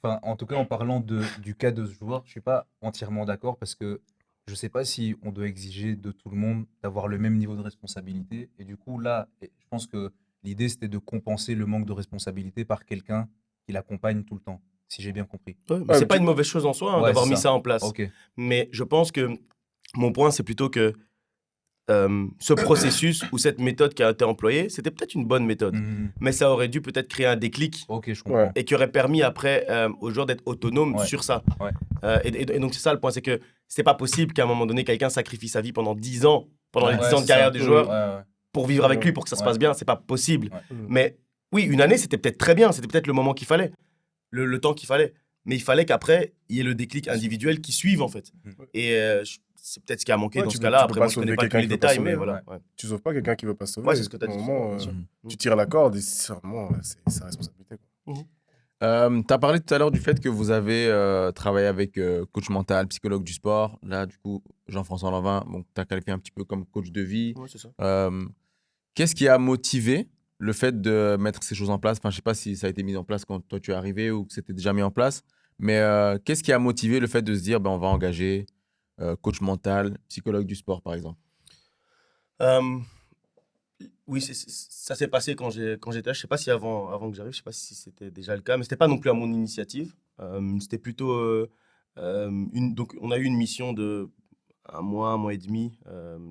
Enfin, en tout cas, en parlant du cas de ce joueur, je suis pas entièrement d'accord parce que je sais pas si on doit exiger de tout le monde d'avoir le même niveau de responsabilité. Et du coup, là, je pense que l'idée, c'était de compenser le manque de responsabilité par quelqu'un qui l'accompagne tout le temps, si j'ai bien compris. Ouais, mais Ouais, c'est mais pas une mauvaise chose en soi Ouais, d'avoir c'est mis ça. ça en place. Ok. Mais je pense que mon point, c'est plutôt que ce processus ou cette méthode qui a été employée, c'était peut-être une bonne méthode. Mhm. Mais ça aurait dû peut-être créer un déclic Ok, je Ouais. comprends. et qui aurait permis après aux joueurs d'être autonomes Ouais. sur ça. Ouais. Et donc c'est ça le point, c'est que c'est pas possible qu'à un moment donné, quelqu'un sacrifie sa vie pendant 10 ans, pendant les Ouais, 10 ans de c'est carrière ça. du Mhm. joueur, Ouais, ouais. pour vivre avec Ouais. lui, pour que ça se Ouais. passe bien. C'est pas possible. Ouais. Mhm. Mais oui, une année, c'était peut-être très bien, c'était peut-être le moment qu'il fallait, le temps qu'il fallait. Mais il fallait qu'après, il y ait le déclic individuel qui suive, en fait. Mhm. Et c'est peut-être ce qui a manqué Ouais, dans tu ce peux, cas-là. tu peux Après, pas moi, je connais sauver pas tous quelqu'un les qui veut pas détails, mais sauver. voilà. Ouais. Tu sauves pas quelqu'un qui veut pas sauver. Ouais, c'est ce que tu as À un dit. moment, Bien sûr. tu tires la corde et vraiment, c'est sa responsabilité, quoi. Tu as parlé tout à l'heure du fait que vous avez travaillé avec coach mental, psychologue du sport. Là, du coup, Jean-François Lanvin, bon, tu as qualifié un petit peu comme coach de vie. Ouais, c'est ça. Qu'est-ce qui a motivé le fait de mettre ces choses en place? Enfin, je sais pas si ça a été mis en place quand toi tu es arrivé ou que c'était déjà mis en place, mais qu'est-ce qui a motivé le fait de se dire, ben, on va engager coach mental, psychologue du sport, par exemple? Euh, oui, ça s'est passé quand j'étais là. Je sais pas si avant que j'arrive, je sais pas si c'était déjà le cas, mais c'était pas non plus à mon initiative. C'était plutôt donc on a eu une mission de un mois et demi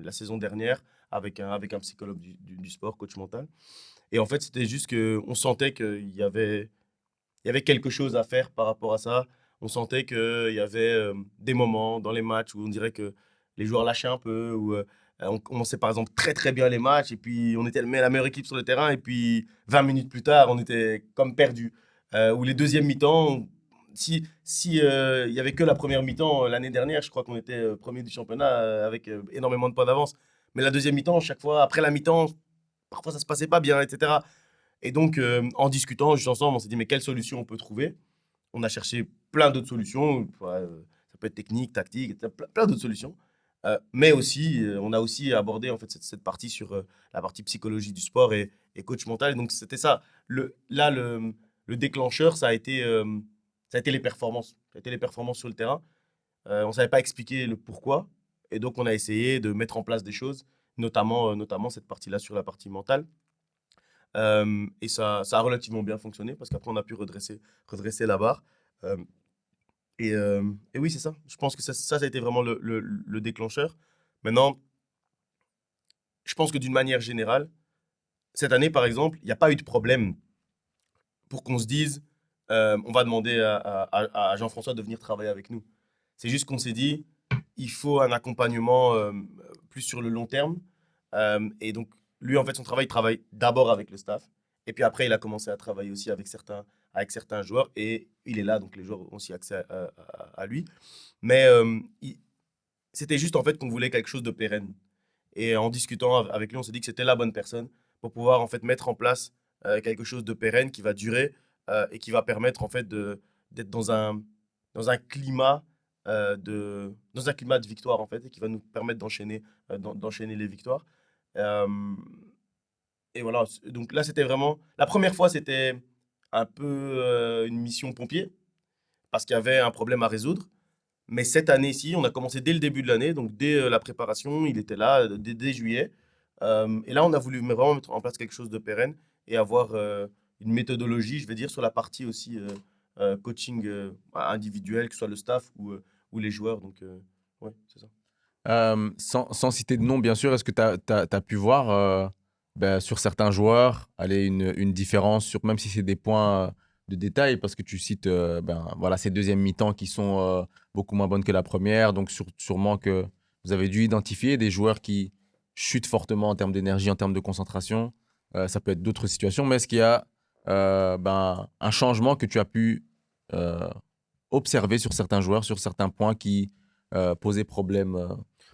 la saison dernière avec un psychologue du sport, coach mental. Et en fait, c'était juste que on sentait il y avait quelque chose à faire par rapport à ça. On sentait qu'il y avait des moments dans les matchs où on dirait que les joueurs lâchaient un peu, où on commençait par exemple très très bien les matchs, et puis on était la meilleure équipe sur le terrain, et puis 20 minutes plus tard, on était comme perdus. Ou les deuxièmes mi-temps, si il y avait que la première mi-temps l'année dernière, je crois qu'on était premier du championnat avec énormément de points d'avance. Mais la deuxième mi-temps, chaque fois, après la mi-temps, parfois ça se passait pas bien, etc. Et donc, en discutant juste ensemble, on s'est dit, mais quelle solution on peut trouver? On a cherché plein d'autres solutions. Ça peut être technique, tactique, plein d'autres solutions. Mais aussi, on a aussi abordé en fait cette partie sur la partie psychologie du sport et coach mental. Et donc, c'était ça. Le déclencheur, ça a été les performances. Ça a été les performances sur le terrain. On ne savait pas expliquer le pourquoi. Et donc, on a essayé de mettre en place des choses, notamment cette partie-là sur la partie mentale. Et ça a relativement bien fonctionné parce qu'après, on a pu redresser la barre. Euh, et oui, c'est ça. Je pense que ça a été vraiment le déclencheur. Maintenant, je pense que d'une manière générale, cette année, par exemple, il n'y a pas eu de problème pour qu'on se dise on va demander à Jean-François de venir travailler avec nous. C'est juste qu'on s'est dit il faut un accompagnement plus sur le long terme. Et donc, lui, en fait, son travail, il travaille d'abord avec le staff. Et puis après, il a commencé à travailler aussi avec certains joueurs. Et il est là, donc les joueurs ont aussi accès à lui. Mais c'était juste en fait qu'on voulait quelque chose de pérenne. Et en discutant avec lui, on s'est dit que c'était la bonne personne pour pouvoir en fait mettre en place quelque chose de pérenne qui va durer et qui va permettre en fait d'être dans un climat dans un climat de victoire en fait et qui va nous permettre d'enchaîner les victoires. Euh, et voilà, donc là c'était vraiment la première fois, c'était un peu une mission pompier parce qu'il y avait un problème à résoudre. Mais cette année-ci, on a commencé dès le début de l'année, donc dès la préparation, il était là, dès juillet. Et là, on a voulu vraiment mettre en place quelque chose de pérenne. et avoir une méthodologie, je vais dire, sur la partie aussi coaching individuel, que ce soit le staff ou les joueurs. Donc, ouais, c'est ça. Sans citer de nom, bien sûr, est-ce que tu as pu voir sur certains joueurs une différence, même si c'est des points de détail, parce que tu cites voilà, ces deuxièmes mi-temps qui sont beaucoup moins bonnes que la première, donc sûrement que vous avez dû identifier des joueurs qui chutent fortement en termes d'énergie, en termes de concentration. Ça peut être d'autres situations, mais est-ce qu'il y a un changement que tu as pu euh, observer sur certains joueurs, sur certains points qui posaient problème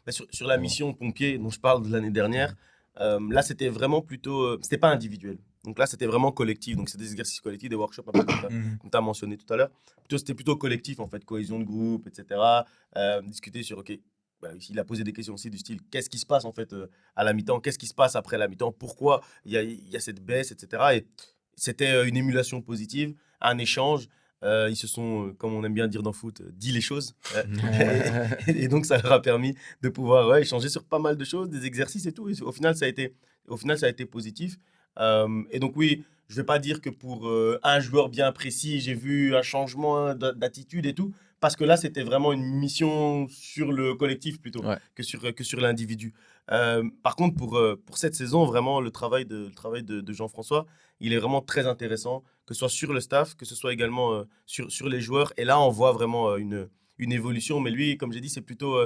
Bah, sur la mission pompier dont je parle de l'année dernière, là, c'était vraiment plutôt. C'était pas individuel. Donc là, c'était vraiment collectif. Donc, c'est des exercices collectifs, des workshops, un peu Mhm. comme tu as mentionné tout à l'heure. C'était plutôt collectif, en fait, cohésion de groupe, etc. Discuter sur, OK, bah, il a posé des questions aussi du style, qu'est-ce qui se passe, en fait, à la mi-temps? Qu'est-ce qui se passe après la mi-temps? Pourquoi il y a cette baisse, etc. Et c'était une émulation positive, un échange. Ils se sont, comme on aime bien dire dans le foot, dit les choses. Et donc, ça leur a permis de pouvoir échanger sur pas mal de choses, des exercices et tout. Et au final, ça a été positif. Et donc, oui, je vais pas dire que pour un joueur bien précis, j'ai vu un changement d'attitude et tout, parce que là, c'était vraiment une mission sur le collectif plutôt Ouais. que sur l'individu. Par contre, pour cette saison, vraiment, le travail de Jean-François, il est vraiment très intéressant, que ce soit sur le staff, que ce soit également sur les joueurs. Et là, on voit vraiment une évolution. Mais lui, comme j'ai dit, c'est plutôt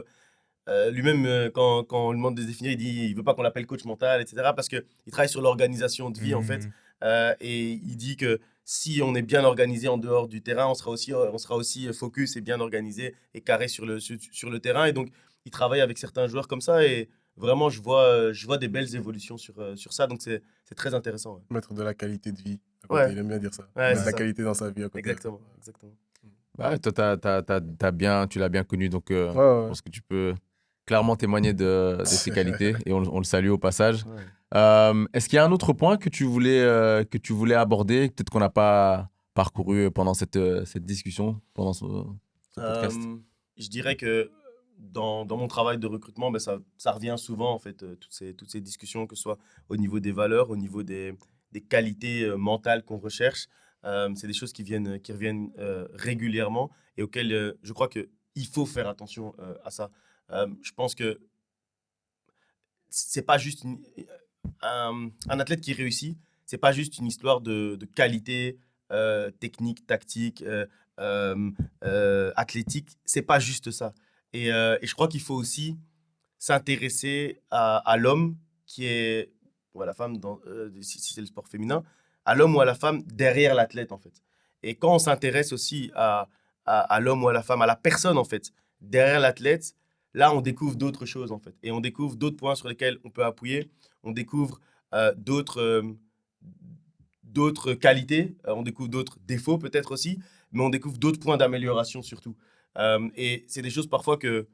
lui-même, quand on lui demande de se définir, il dit il veut pas qu'on l'appelle coach mental, etc. Parce qu'il travaille sur l'organisation de vie, en fait. Mhm. Et il dit que si on est bien organisé en dehors du terrain, on sera aussi focus et bien organisé et carré sur le terrain. Et donc, il travaille avec certains joueurs comme ça. Et vraiment, je vois des belles évolutions sur ça. Donc, c'est très intéressant. Mettre de la qualité de vie à Ouais, côté. ouais, Il aime bien dire ça. ouais, Mettre c'est de la ça. qualité dans sa vie à côté. Exactement, exactement. Bah ouais, toi, tu l'as bien connu, donc Ouais, ouais, je ouais. pense que tu peux clairement témoigner de ses qualités et on le salue au passage. Ouais. Est-ce qu'il y a un autre point que tu voulais aborder, peut-être qu'on n'a pas parcouru pendant cette discussion, pendant ce podcast? Je dirais que dans mon travail de recrutement, ben ça revient souvent, en fait, toutes ces discussions, que ce soit au niveau des valeurs, au niveau des qualités mentales qu'on recherche. C'est des choses qui reviennent régulièrement et auxquelles je crois qu'il faut faire attention à ça. Je pense que c'est pas juste un athlète qui réussit, c'est pas juste une histoire de qualité technique, tactique, athlétique. C'est pas juste ça. Et je crois qu'il faut aussi s'intéresser à l'homme qui est, ou à la femme, si c'est le sport féminin, à l'homme ou à la femme derrière l'athlète, en fait. Et quand on s'intéresse aussi à l'homme ou à la femme, à la personne, en fait, derrière l'athlète, là, on découvre d'autres choses, en fait. Et on découvre d'autres points sur lesquels on peut appuyer. On découvre d'autres qualités, on découvre d'autres défauts peut-être aussi, mais on découvre d'autres points d'amélioration surtout. Et c'est des choses parfois que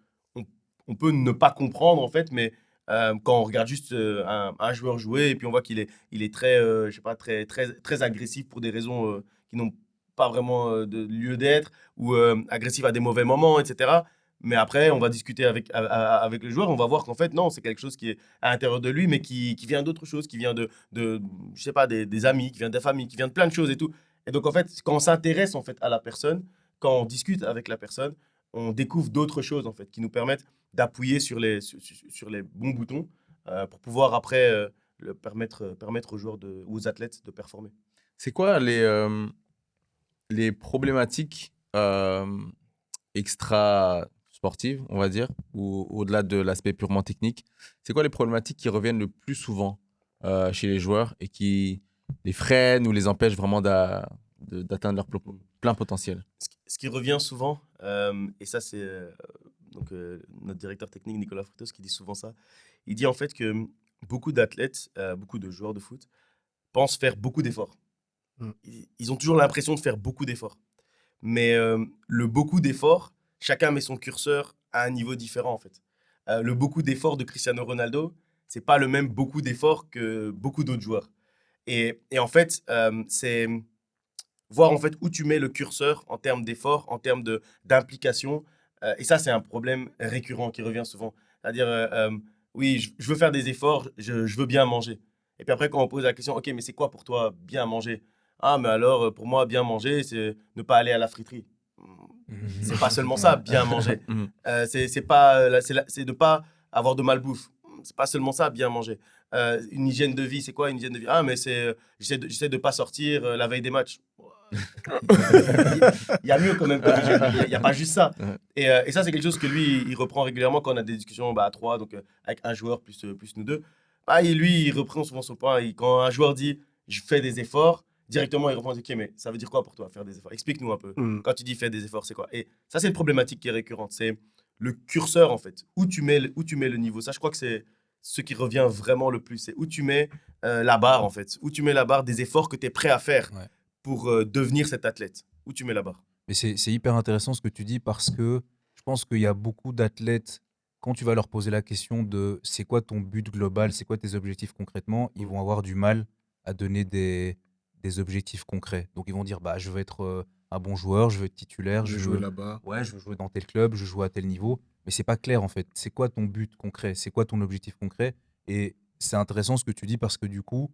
on peut ne pas comprendre en fait, mais quand on regarde juste un joueur jouer et puis on voit qu'il est très, je sais pas, très, très, très agressif pour des raisons qui n'ont pas vraiment de lieu d'être, ou agressif à des mauvais moments, etc. Mais après, on va discuter avec le joueur, on va voir qu'en fait, non, c'est quelque chose qui est à l'intérieur de lui, mais qui vient d'autre chose, qui vient je sais pas, des amis, qui vient de la famille, qui vient de plein de choses et tout. Et donc, en fait, quand on s'intéresse en fait à la personne, quand on discute avec la personne, on découvre d'autres choses en fait qui nous permettent d'appuyer sur les bons boutons pour pouvoir après permettre aux joueurs ou aux athlètes de performer. C'est quoi les problématiques extra sportives, on va dire, ou au-delà de l'aspect purement technique? C'est quoi les problématiques qui reviennent le plus souvent chez les joueurs et qui les freinent ou les empêchent vraiment d'atteindre leur plein potentiel? Ce qui revient souvent, et ça c'est donc, notre directeur technique Nicolas Frutos qui dit souvent ça, il dit en fait que beaucoup d'athlètes, beaucoup de joueurs de foot pensent faire beaucoup d'efforts. Mm. Ils ont toujours l'impression de faire beaucoup d'efforts. Mais le beaucoup d'efforts, chacun met son curseur à un niveau différent en fait. Le beaucoup d'efforts de Cristiano Ronaldo, c'est pas le même beaucoup d'efforts que beaucoup d'autres joueurs. Et en fait, c'est voir en fait où tu mets le curseur en termes d'efforts, en termes d'implication. Et ça, c'est un problème récurrent qui revient souvent. C'est-à-dire, oui, je veux faire des efforts, je veux bien manger. Et puis après, quand on pose la question, ok, mais c'est quoi pour toi bien manger? Ah, mais alors, pour moi, bien manger, c'est ne pas aller à la friterie. C'est pas seulement ça, bien manger. Mhm. C'est pas, c'est de pas avoir de malbouffe. C'est pas seulement ça, bien manger. Une hygiène de vie, c'est quoi une hygiène de vie? Ah, mais c'est, j'essaie de pas sortir la veille des matchs. Il y a mieux quand même comme hygiène de vie. Il y a pas juste ça. Ouais. Et ça, c'est quelque chose que lui, il reprend régulièrement quand on a des discussions à trois, donc avec un joueur plus nous deux. Ah, et lui, il reprend souvent son point. Quand un joueur dit je fais des efforts, directement, il reprend, ok, mais ça veut dire quoi pour toi, faire des efforts? Explique-nous un peu. Quand tu dis fais des efforts, c'est quoi? Et ça, c'est une problématique qui est récurrente. C'est le curseur, en fait. Où tu mets le niveau. Ça, je crois que c'est ce qui revient vraiment le plus. C'est où tu mets la barre, en fait. Où tu mets la barre des efforts que tu es prêt à faire Ouais. pour devenir cet athlète. Où tu mets la barre. Mais c'est hyper intéressant ce que tu dis parce que je pense qu'il y a beaucoup d'athlètes, quand tu vas leur poser la question de c'est quoi ton but global, c'est quoi tes objectifs concrètement, ils vont avoir du mal à donner des objectifs concrets. Donc ils vont dire bah, je veux être un bon joueur, je veux être titulaire, Je vais jouer là-bas. ouais, je veux jouer dans tel club, je veux jouer à tel niveau. Mais c'est pas clair en fait. C'est quoi ton but concret? C'est quoi ton objectif concret? Et c'est intéressant ce que tu dis parce que du coup,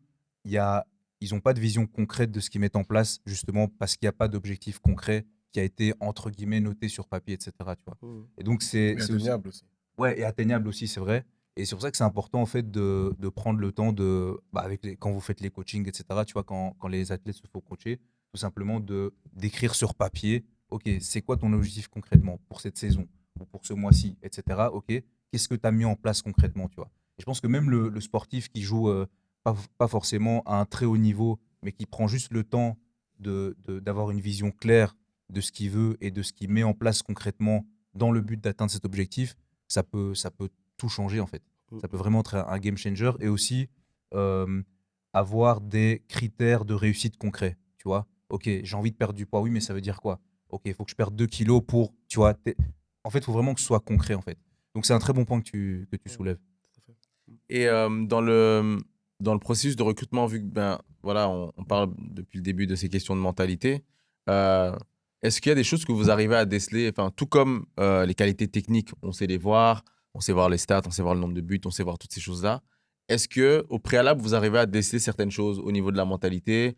il y a, ils n'ont pas de vision concrète de ce qu'ils mettent en place justement parce qu'il n'y a pas d'objectif concret qui a été entre guillemets noté sur papier, etc. Tu vois. Et donc Mais c'est aussi, atteignable aussi. ouais, et atteignable aussi, c'est vrai. Et c'est pour ça que c'est important en fait de prendre le temps de, bah, quand vous faites les coachings, etc. Tu vois, quand les athlètes se font coacher, tout simplement de d'écrire sur papier, ok, c'est quoi ton objectif concrètement pour cette saison ou pour ce mois-ci, etc. Ok, qu'est-ce que tu as mis en place concrètement, tu vois. Et je pense que même le sportif qui joue pas forcément à un très haut niveau, mais qui prend juste le temps d'avoir une vision claire de ce qu'il veut et de ce qu'il met en place concrètement dans le but d'atteindre cet objectif, ça peut tout changer en fait. Ça peut vraiment être un game changer et aussi euh, avoir des critères de réussite concrets. Tu vois, ok, j'ai envie de perdre du poids, oui, mais ça veut dire quoi? Ok, il faut que je perde 2 kilos pour, tu vois, en fait, il faut vraiment que ce soit concret en fait. Donc c'est un très bon point que tu soulèves. Et dans le processus de recrutement, vu que ben, voilà, on parle depuis le début de ces questions de mentalité, euh, est-ce qu'il y a des choses que vous arrivez à déceler, enfin, tout comme les qualités techniques, on sait les voir, on sait voir les stats, on sait voir le nombre de buts, on sait voir toutes ces choses-là. Est-ce que au préalable, vous arrivez à déceler certaines choses au niveau de la mentalité?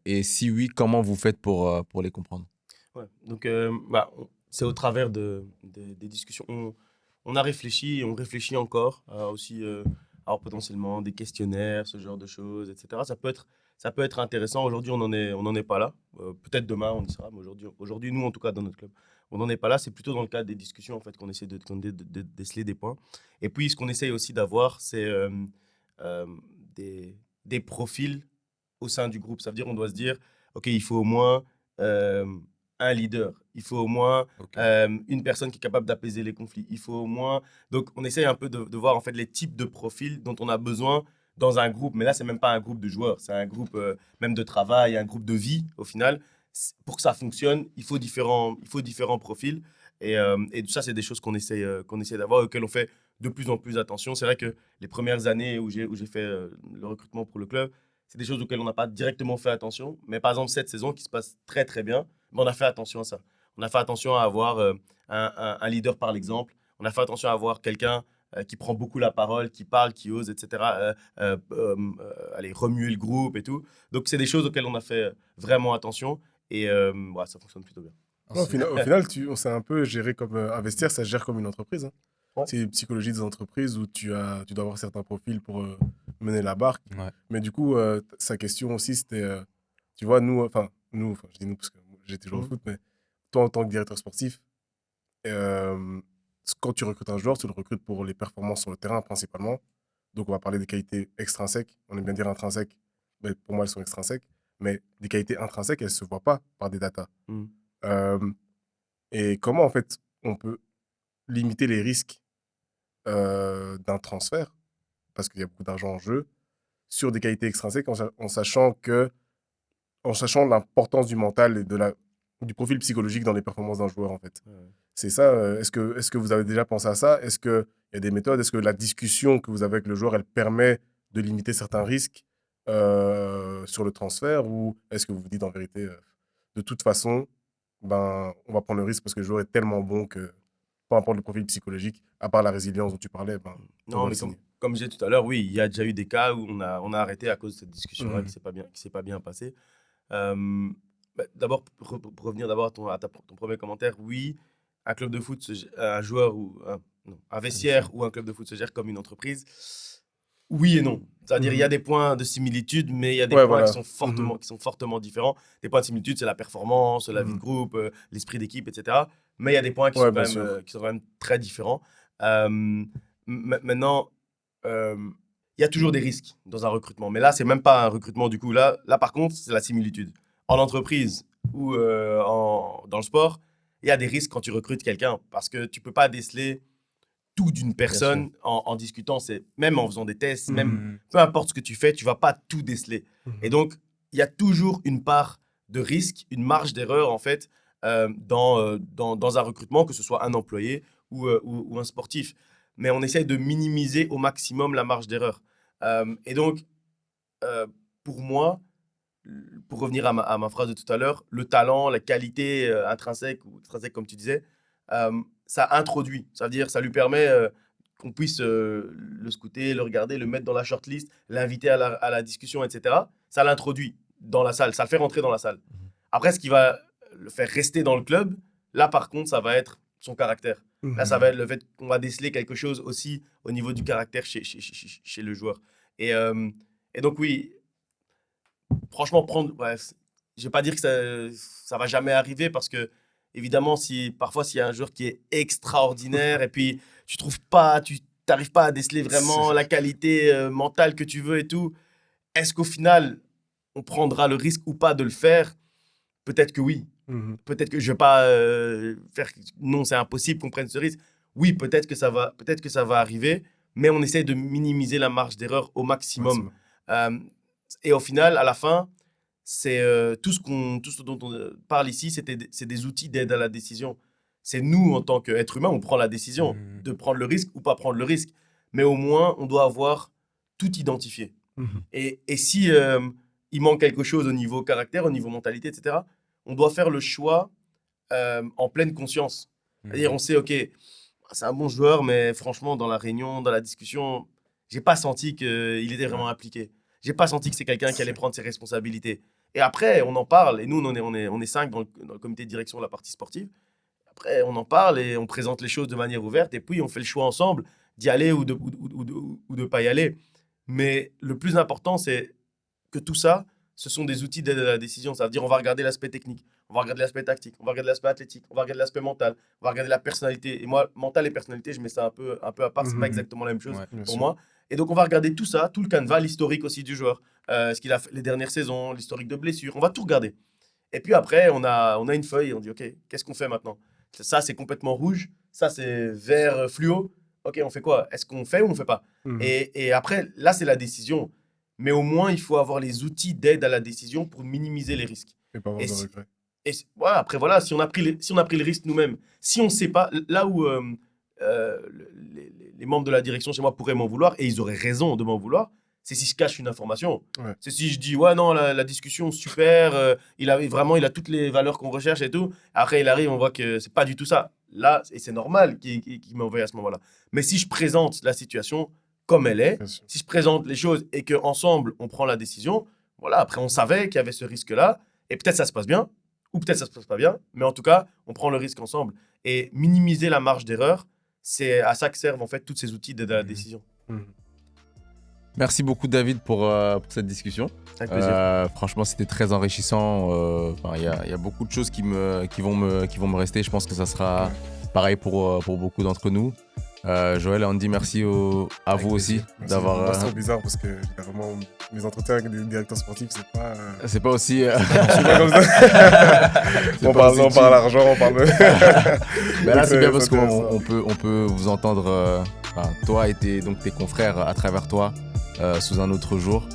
Et si oui, comment vous faites pour les comprendre? Ouais. Donc, c'est au travers des discussions. On a réfléchi et on réfléchit encore à aussi alors potentiellement des questionnaires, ce genre de choses, etc. Ça peut être intéressant. Aujourd'hui, on n'en est pas là. Peut-être demain, on y sera. Mais aujourd'hui, nous, en tout cas, dans notre club, on n'en est pas là. C'est plutôt dans le cadre des discussions en fait, qu'on essaie de déceler des points. Et puis, ce qu'on essaye aussi d'avoir, c'est euh, des profils au sein du groupe. Ça veut dire on doit se dire, OK, il faut au moins euh, un leader. Il faut au moins Ok. une personne qui est capable d'apaiser les conflits. Il faut au moins... Donc, on essaye un peu de voir en fait les types de profils dont on a besoin dans un groupe. Mais là, c'est même pas un groupe de joueurs. C'est un groupe même de travail, un groupe de vie au final. Pour que ça fonctionne, il faut différents profils. Et tout ça, c'est des choses qu'on essaie d'avoir, auxquelles on fait de plus en plus attention. C'est vrai que les premières années où j'ai fait le recrutement pour le club, c'est des choses auxquelles on n'a pas directement fait attention. Mais par exemple, cette saison qui se passe très très bien, mais on a fait attention à ça. On a fait attention à avoir un leader par l'exemple. On a fait attention à avoir quelqu'un qui prend beaucoup la parole, qui parle, qui ose, etc. Allez, remuer le groupe et tout. Donc, c'est des choses auxquelles on a fait vraiment attention. Et ouais, ça fonctionne plutôt bien. Ouais, au final, on s'est un peu géré comme investir, ça se gère comme une entreprise. Hein. Ouais. C'est une psychologie des entreprises où tu dois avoir certains profils pour mener la barque. Ouais. Mais du coup, sa question aussi, c'était, tu vois, je dis nous parce que j'étais joueur de Mhm. foot, mais toi, en tant que directeur sportif, quand tu recrutes un joueur, tu le recrutes pour les performances sur le terrain principalement. Donc, on va parler des qualités extrinsèques. On aime bien dire intrinsèques, mais pour moi, elles sont extrinsèques. Mais des qualités intrinsèques, elles ne se voient pas par des datas. Mhm. Euh, et comment, en fait, on peut limiter les risques d'un transfert, parce qu'il y a beaucoup d'argent en jeu, sur des qualités extrinsèques, en sachant l'importance du mental et du profil psychologique dans les performances d'un joueur, en fait. Ouais. C'est ça. Est-ce que vous avez déjà pensé à ça? Est-ce qu'il y a des méthodes? Est-ce que la discussion que vous avez avec le joueur, elle permet de limiter certains risques sur le transfert? Ou est-ce que vous vous dites en vérité, de toute façon, ben, on va prendre le risque parce que le joueur est tellement bon que, peu importe le profil psychologique, à part la résilience dont tu parlais, ben, on Non, va le mais signer. comme je disais tout à l'heure, oui, il y a déjà eu des cas où on a arrêté à cause de cette discussion-là qui s'est pas bien passée. D'abord, pour revenir d'abord à ton premier commentaire, oui, un club de foot, un joueur ou un vestiaire ou un club de foot se gère comme une entreprise. Oui et non. C'est-à-dire il y a des points de similitude, mais il y a des points qui sont fortement différents. Des points de similitude, c'est la performance, la vie de groupe, l'esprit d'équipe, etc. Mais il y a des points qui sont quand même très différents. Maintenant, il y a toujours des risques dans un recrutement. Mais là, c'est même pas un recrutement du coup. Là par contre, c'est la similitude. En entreprise ou dans le sport, il y a des risques quand tu recrutes quelqu'un parce que tu peux pas déceler tout d'une personne en discutant, même en faisant des tests, même peu importe ce que tu fais, tu vas pas tout déceler. Et donc, il y a toujours une part de risque, une marge d'erreur en fait dans un recrutement, que ce soit un employé ou un sportif. Mais on essaye de minimiser au maximum la marge d'erreur. Et donc, pour moi, pour revenir à ma phrase de tout à l'heure, le talent, la qualité intrinsèque ou extrinsèque, comme tu disais, ça introduit. Ça veut dire, ça lui permet qu'on puisse le scouter, le regarder, le mettre dans la shortlist, l'inviter à la discussion, etc. Ça l'introduit dans la salle, ça le fait rentrer dans la salle. Après, ce qui va le faire rester dans le club, là, par contre, ça va être son caractère. Là, ça va être le fait qu'on va déceler quelque chose aussi au niveau du caractère chez le joueur. Et donc, oui, franchement, je vais pas dire que ça va jamais arriver parce que, évidemment, parfois, s'il y a un joueur qui est extraordinaire et puis tu n'arrives pas à déceler vraiment la qualité mentale que tu veux et tout, est-ce qu'au final, on prendra le risque ou pas de le faire? Peut-être que oui. Peut-être que je vais pas faire... Non, c'est impossible qu'on prenne ce risque. Oui, peut-être que ça va arriver, mais on essaie de minimiser la marge d'erreur au maximum. Et au final, à la fin, c'est tout ce dont on parle ici, c'est des outils d'aide à la décision. C'est nous, en tant qu'être humain, on prend la décision de prendre le risque ou pas prendre le risque. Mais au moins, on doit avoir tout identifié. Et si il manque quelque chose au niveau caractère, au niveau mentalité, etc., on doit faire le choix en pleine conscience. C'est-à-dire, on sait, OK, c'est un bon joueur, mais franchement, dans la réunion, dans la discussion, j'ai pas senti qu'il était vraiment impliqué. J'ai pas senti que c'est quelqu'un qui allait prendre ses responsabilités. Et après, on en parle. Et nous, on est 5 dans le comité de direction de la partie sportive. Après, on en parle et on présente les choses de manière ouverte. Et puis, on fait le choix ensemble d'y aller ou de pas y aller. Mais le plus important, c'est que tout ça, ce sont des outils d'aide à la décision. Ça veut dire on va regarder l'aspect technique, on va regarder l'aspect tactique, on va regarder l'aspect athlétique, on va regarder l'aspect mental, on va regarder la personnalité. Et moi, mental et personnalité, je mets ça un peu à part. C'est pas exactement la même chose pour moi. Et donc, on va regarder tout ça, tout le canevas, l'historique aussi du joueur, ce qu'il a fait les dernières saisons, l'historique de blessures. On va tout regarder. Et puis après, on a une feuille et on dit, OK, qu'est-ce qu'on fait maintenant? Ça, c'est complètement rouge. Ça, c'est vert fluo. OK, on fait quoi? Est-ce qu'on fait ou on fait pas? Et après, là, c'est la décision. Mais au moins, il faut avoir les outils d'aide à la décision pour minimiser les risques. Et pas avoir de regrets. Après, voilà, si on a pris le risque nous-mêmes, si on ne sait pas, là où les membres de la direction chez moi pourraient m'en vouloir, et ils auraient raison de m'en vouloir, c'est si je cache une information. C'est si je dis, ouais, non, la discussion, super, il a toutes les valeurs qu'on recherche et tout. Après, il arrive, on voit que c'est pas du tout ça. Là, et c'est normal qu'il m'envoie à ce moment-là. Mais si je présente la situation comme elle est, si je présente les choses et qu'ensemble, on prend la décision, voilà, après, on savait qu'il y avait ce risque-là, et peut-être ça se passe bien, ou peut-être ça se passe pas bien, mais en tout cas, on prend le risque ensemble. Et minimiser la marge d'erreur, c'est à ça que servent en fait tous ces outils d'aide à la décision. Merci beaucoup David pour cette discussion. Avec plaisir. Franchement, c'était très enrichissant. Il y a beaucoup de choses qui vont me rester. Je pense que ça sera pareil pour beaucoup d'entre nous. Joël et Andy, merci à vous aussi d'avoir. C'est bizarre parce que généralement mes entretiens avec des directeurs sportifs, c'est pas aussi. C'est pas comme ça. On parle argent, on parle. Mais là, c'est bien parce qu'on peut vous entendre, toi et tes confrères à travers toi, sous un autre jour.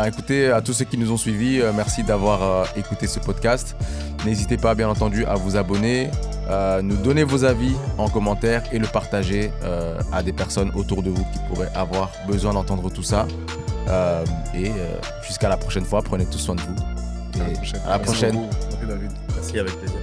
Écoutez, à tous ceux qui nous ont suivis, merci d'avoir écouté ce podcast. N'hésitez pas, bien entendu, à vous abonner, nous donner vos avis en commentaire et le partager à des personnes autour de vous qui pourraient avoir besoin d'entendre tout ça. Et jusqu'à la prochaine fois, prenez tous soin de vous. À la prochaine. À la prochaine. Merci David. Merci, avec plaisir.